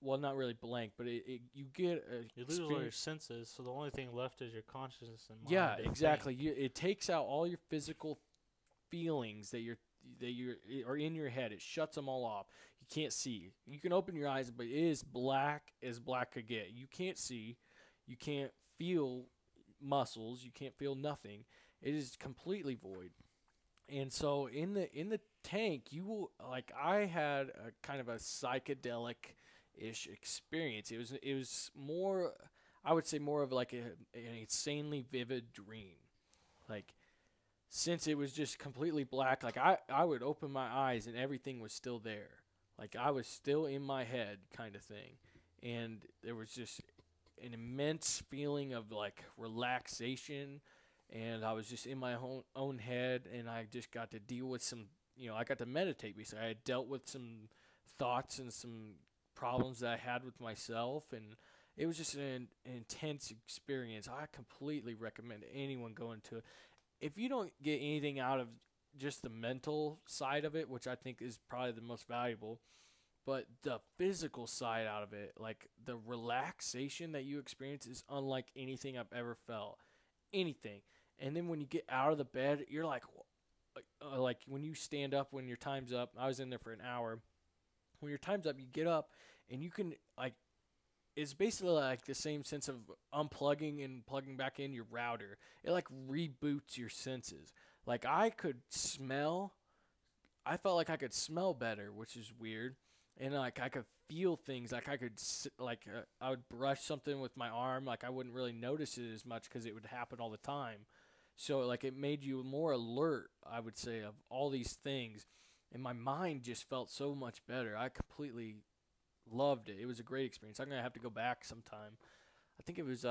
well, not really blank, but you get you lose all your senses, so the only thing left is your consciousness and mind. Yeah, exactly. It takes out all your physical feelings that are in your head. It shuts them all off. You can't see. You can open your eyes, but it is black as black could get. You can't see. You can't feel muscles. You can't feel nothing. It is completely void. And so in the tank, you will, like, I had a kind of a psychedelic-ish experience. It was more, I would say, more of like an insanely vivid dream. Like, since it was just completely black, like I would open my eyes and everything was still there. Like I was still in my head kind of thing. And there was just an immense feeling of like relaxation, and I was just in my own head, and I just got to deal with some, I got to meditate basically. I had dealt with some thoughts and some problems that I had with myself, and it was just an intense experience. I completely recommend anyone going to it. If you don't get anything out of just the mental side of it, which I think is probably the most valuable, but the physical side out of it, like the relaxation that you experience is unlike anything I've ever felt. Anything. And then when you get out of the bed, you're like when you stand up, when your time's up, I was in there for an hour. When your time's up, you get up and you can, like, it's basically like the same sense of unplugging and plugging back in your router. It like reboots your senses. Like I felt like I could smell better, which is weird. And like I could feel things, like I could I would brush something with my arm, like I wouldn't really notice it as much because it would happen all the time. So like it made you more alert, I would say, of all these things. And my mind just felt so much better. I completely loved it. It was a great experience. I'm gonna have to go back sometime. I think it was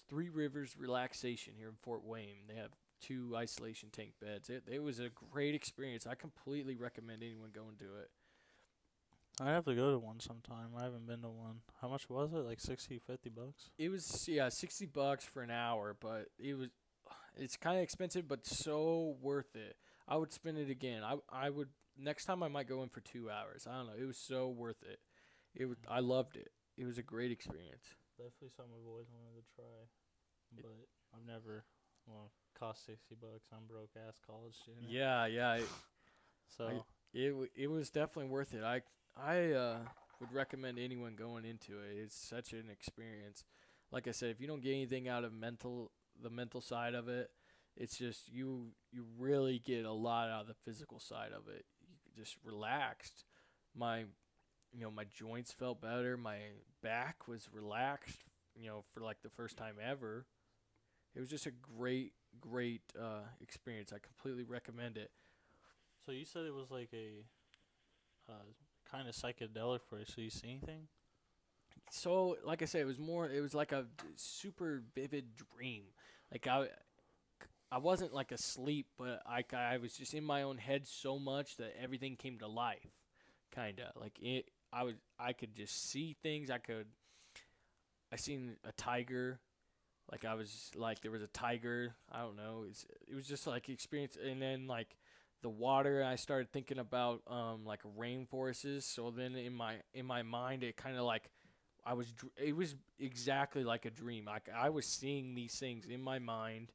Three Rivers Relaxation here in Fort Wayne. They have 2 isolation tank beds. It was a great experience. I completely recommend anyone go and do it. I have to go to one sometime. I haven't been to one. How much was it? Like $60, $50? It was $60 for an hour, but it's kind of expensive, but so worth it. I would spend it again. I would next time I might go in for 2 hours. I don't know. It was so worth it. I loved it. It was a great experience. Definitely something I've always wanted to try, but I've never. Well, cost $60. I'm broke ass college student. Yeah. So it was definitely worth it. I would recommend anyone going into it. It's such an experience. Like I said, if you don't get anything out of the mental side of it, it's just you really get a lot out of the physical side of it. You just relaxed. My my joints felt better. My back was relaxed. For like the first time ever. It was just a great experience. I completely recommend it. So you said it was like a kind of psychedelic for you. So you see anything? So, like I said, it was like a super vivid dream. Like I wasn't like asleep, but I was just in my own head so much that everything came to life. Kinda like it. I could just see things. I seen a tiger. Like I was like there was a tiger. I don't know. It was just like experience, and then like the water. I started thinking about like rainforests. So then in my mind, it kind of like it was exactly like a dream. Like I was seeing these things in my mind,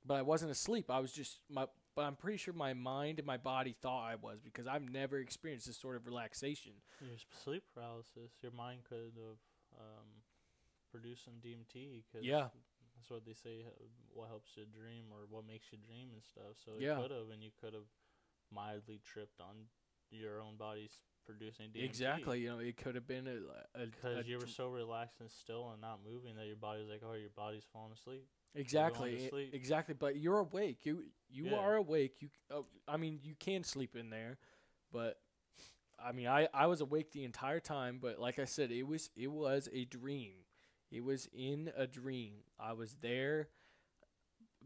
but I wasn't asleep. I was just my. But I'm pretty sure my mind and my body thought I was because I've never experienced this sort of relaxation. Your sleep paralysis. Your mind could have produced some DMT because Yeah, that's what they say. What helps you dream or what makes you dream and stuff. So it yeah, could have, and you could have mildly tripped on your own body's producing DMT. exactly. It could have been Because you were so relaxed and still and not moving that your body's like, oh, your body's falling asleep. exactly, sleep. exactly. But you're awake. You Yeah. are awake. I mean, you can sleep in there, but I mean, I was awake the entire time. But like I said, it was a dream. It was in a dream. I was there,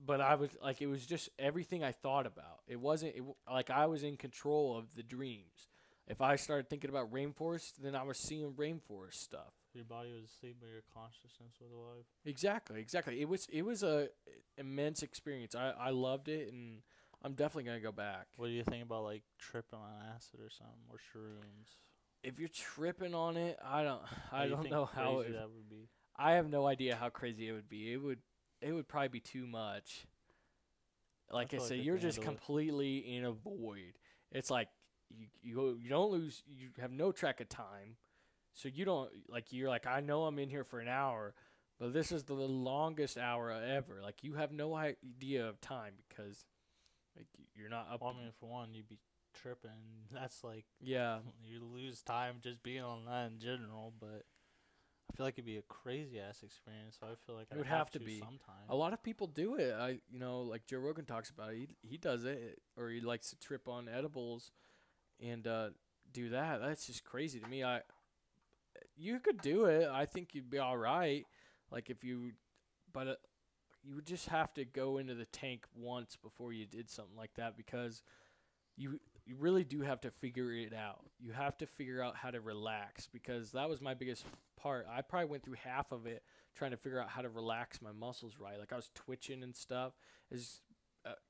but I was like, it was just everything I thought about. It wasn't like I was in control of the dreams. If I started thinking about rainforest, then I was seeing rainforest stuff. Your body was asleep, but your consciousness was alive. Exactly, exactly. It was a immense experience. I loved it, and I'm definitely gonna go back. What do you think about like tripping on acid or something or shrooms? If you're tripping on it, I don't What I do you don't think know how crazy that would be? I have no idea how crazy it would be. It would probably be too much. I Like I feel like said, I you're could just handle it. completely in a void. It's like you don't lose. You have no track of time, so you don't like. You're like, I know I'm in here for an hour, but this is the longest hour ever. Like you have no idea of time because like you're not up. Well, I mean, for one, you'd be tripping. That's like Yeah, you lose time just being on that in general. But I feel like it'd be a crazy ass experience. So I feel like it I'd would have have to to be. sometime. A lot of people do it. Like Joe Rogan talks about it. He does it, or he likes to trip on edibles and do that. That's just crazy to me. You could do it. I think you'd be all right. Like if you, but you would just have to go into the tank once before you did something like that because you really do have to figure it out. You have to figure out how to relax because that was my biggest part. I probably went through half of it trying to figure out how to relax my muscles right. Like I was twitching and stuff, is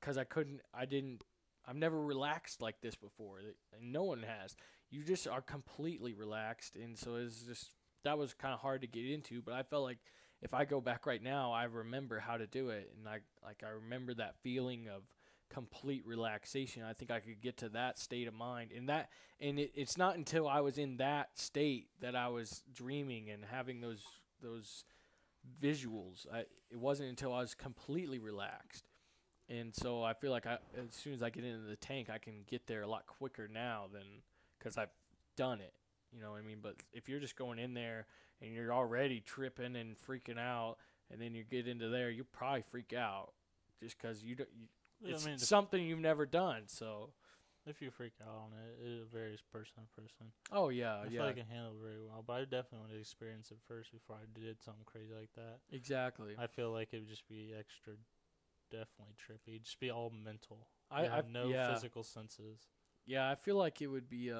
because I couldn't. I didn't. I've never relaxed like this before, and no one has. You just are completely relaxed, and so it's just that was kind of hard to get into. But I felt like if I go back right now, I remember how to do it, and I remember that feeling of complete relaxation. I think I could get to that state of mind, it's not until I was in that state that I was dreaming and having those visuals. It wasn't until I was completely relaxed. And so I feel like as soon as I get into the tank, I can get there a lot quicker now than because I've done it. You know what I mean? But if you're just going in there and you're already tripping and freaking out, and then you get into there, you probably freak out just because you don't. Yeah, It's I mean, something you've never done. So. if you freak out on it, it varies person to person. Oh yeah, I feel yeah, like I can handle it very well, but I definitely want to experience it first before I did something crazy like that. exactly. I feel like it would just be extra, definitely trippy. It'd just be all mental. I You have no yeah, physical senses. yeah. I feel like it would be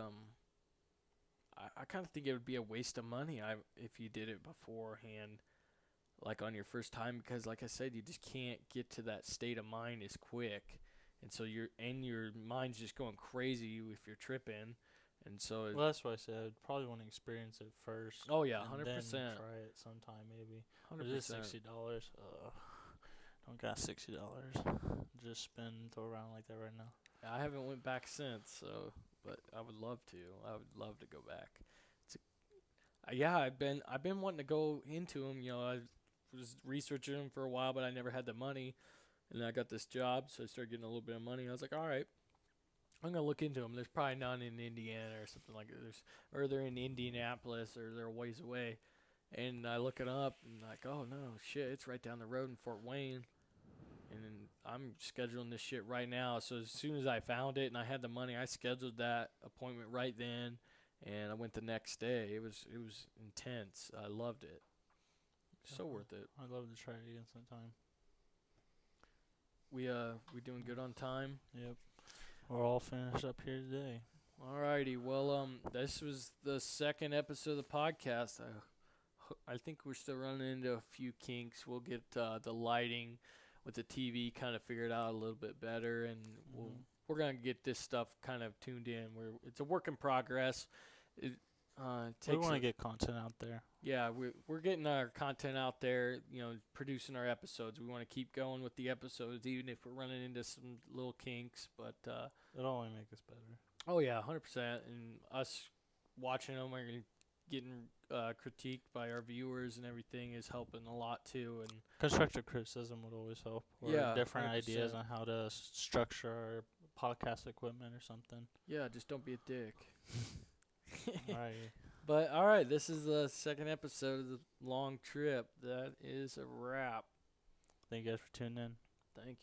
I kind of think it would be a waste of money if you did it beforehand, like on your first time, because like I said, you just can't get to that state of mind as quick, and so your mind's just going crazy if you're tripping, and so Well, that's why I said I'd probably want to experience it first. oh yeah, And then 100%, try it sometime maybe. But 100%. it is $60. Don't got $60. Just spend throw around like that right now. I haven't went back since, so but I would love to. I would love to go back. Yeah, I've been wanting to go into them. I was researching them for a while, but I never had the money. And then I got this job, so I started getting a little bit of money. I was like, all right, I'm gonna look into them. There's probably none in Indiana or something like that. Or they're in Indianapolis, or they're a ways away. And I look it up, and like, oh no, shit, it's right down the road in Fort Wayne. And then I'm scheduling this shit right now. So as soon as I found it and I had the money, I scheduled that appointment right then, and I went the next day. It was intense. I loved it. So worth it. I'd love to try it again sometime. We doing good on time? Yep. We're all finished up here today. Alrighty. Well, this was the second episode of the podcast. I think we're still running into a few kinks. We'll get the lighting with the TV kind of figured out a little bit better, and we're gonna get this stuff kind of tuned in. It's a work in progress. It we want to get content out there. Yeah, we're getting our content out there. Producing our episodes. We want to keep going with the episodes, even if we're running into some little kinks. But it'll only make us better. Oh yeah, 100%. And us watching them and getting critiqued by our viewers and everything is helping a lot too. And constructive criticism would always help. Or different 100%. Ideas on how to structure our podcast equipment or something. Yeah, just don't be a dick. Alright. But all right, this is the second episode of the long trip. That is a wrap. Thank you guys for tuning in. Thank you.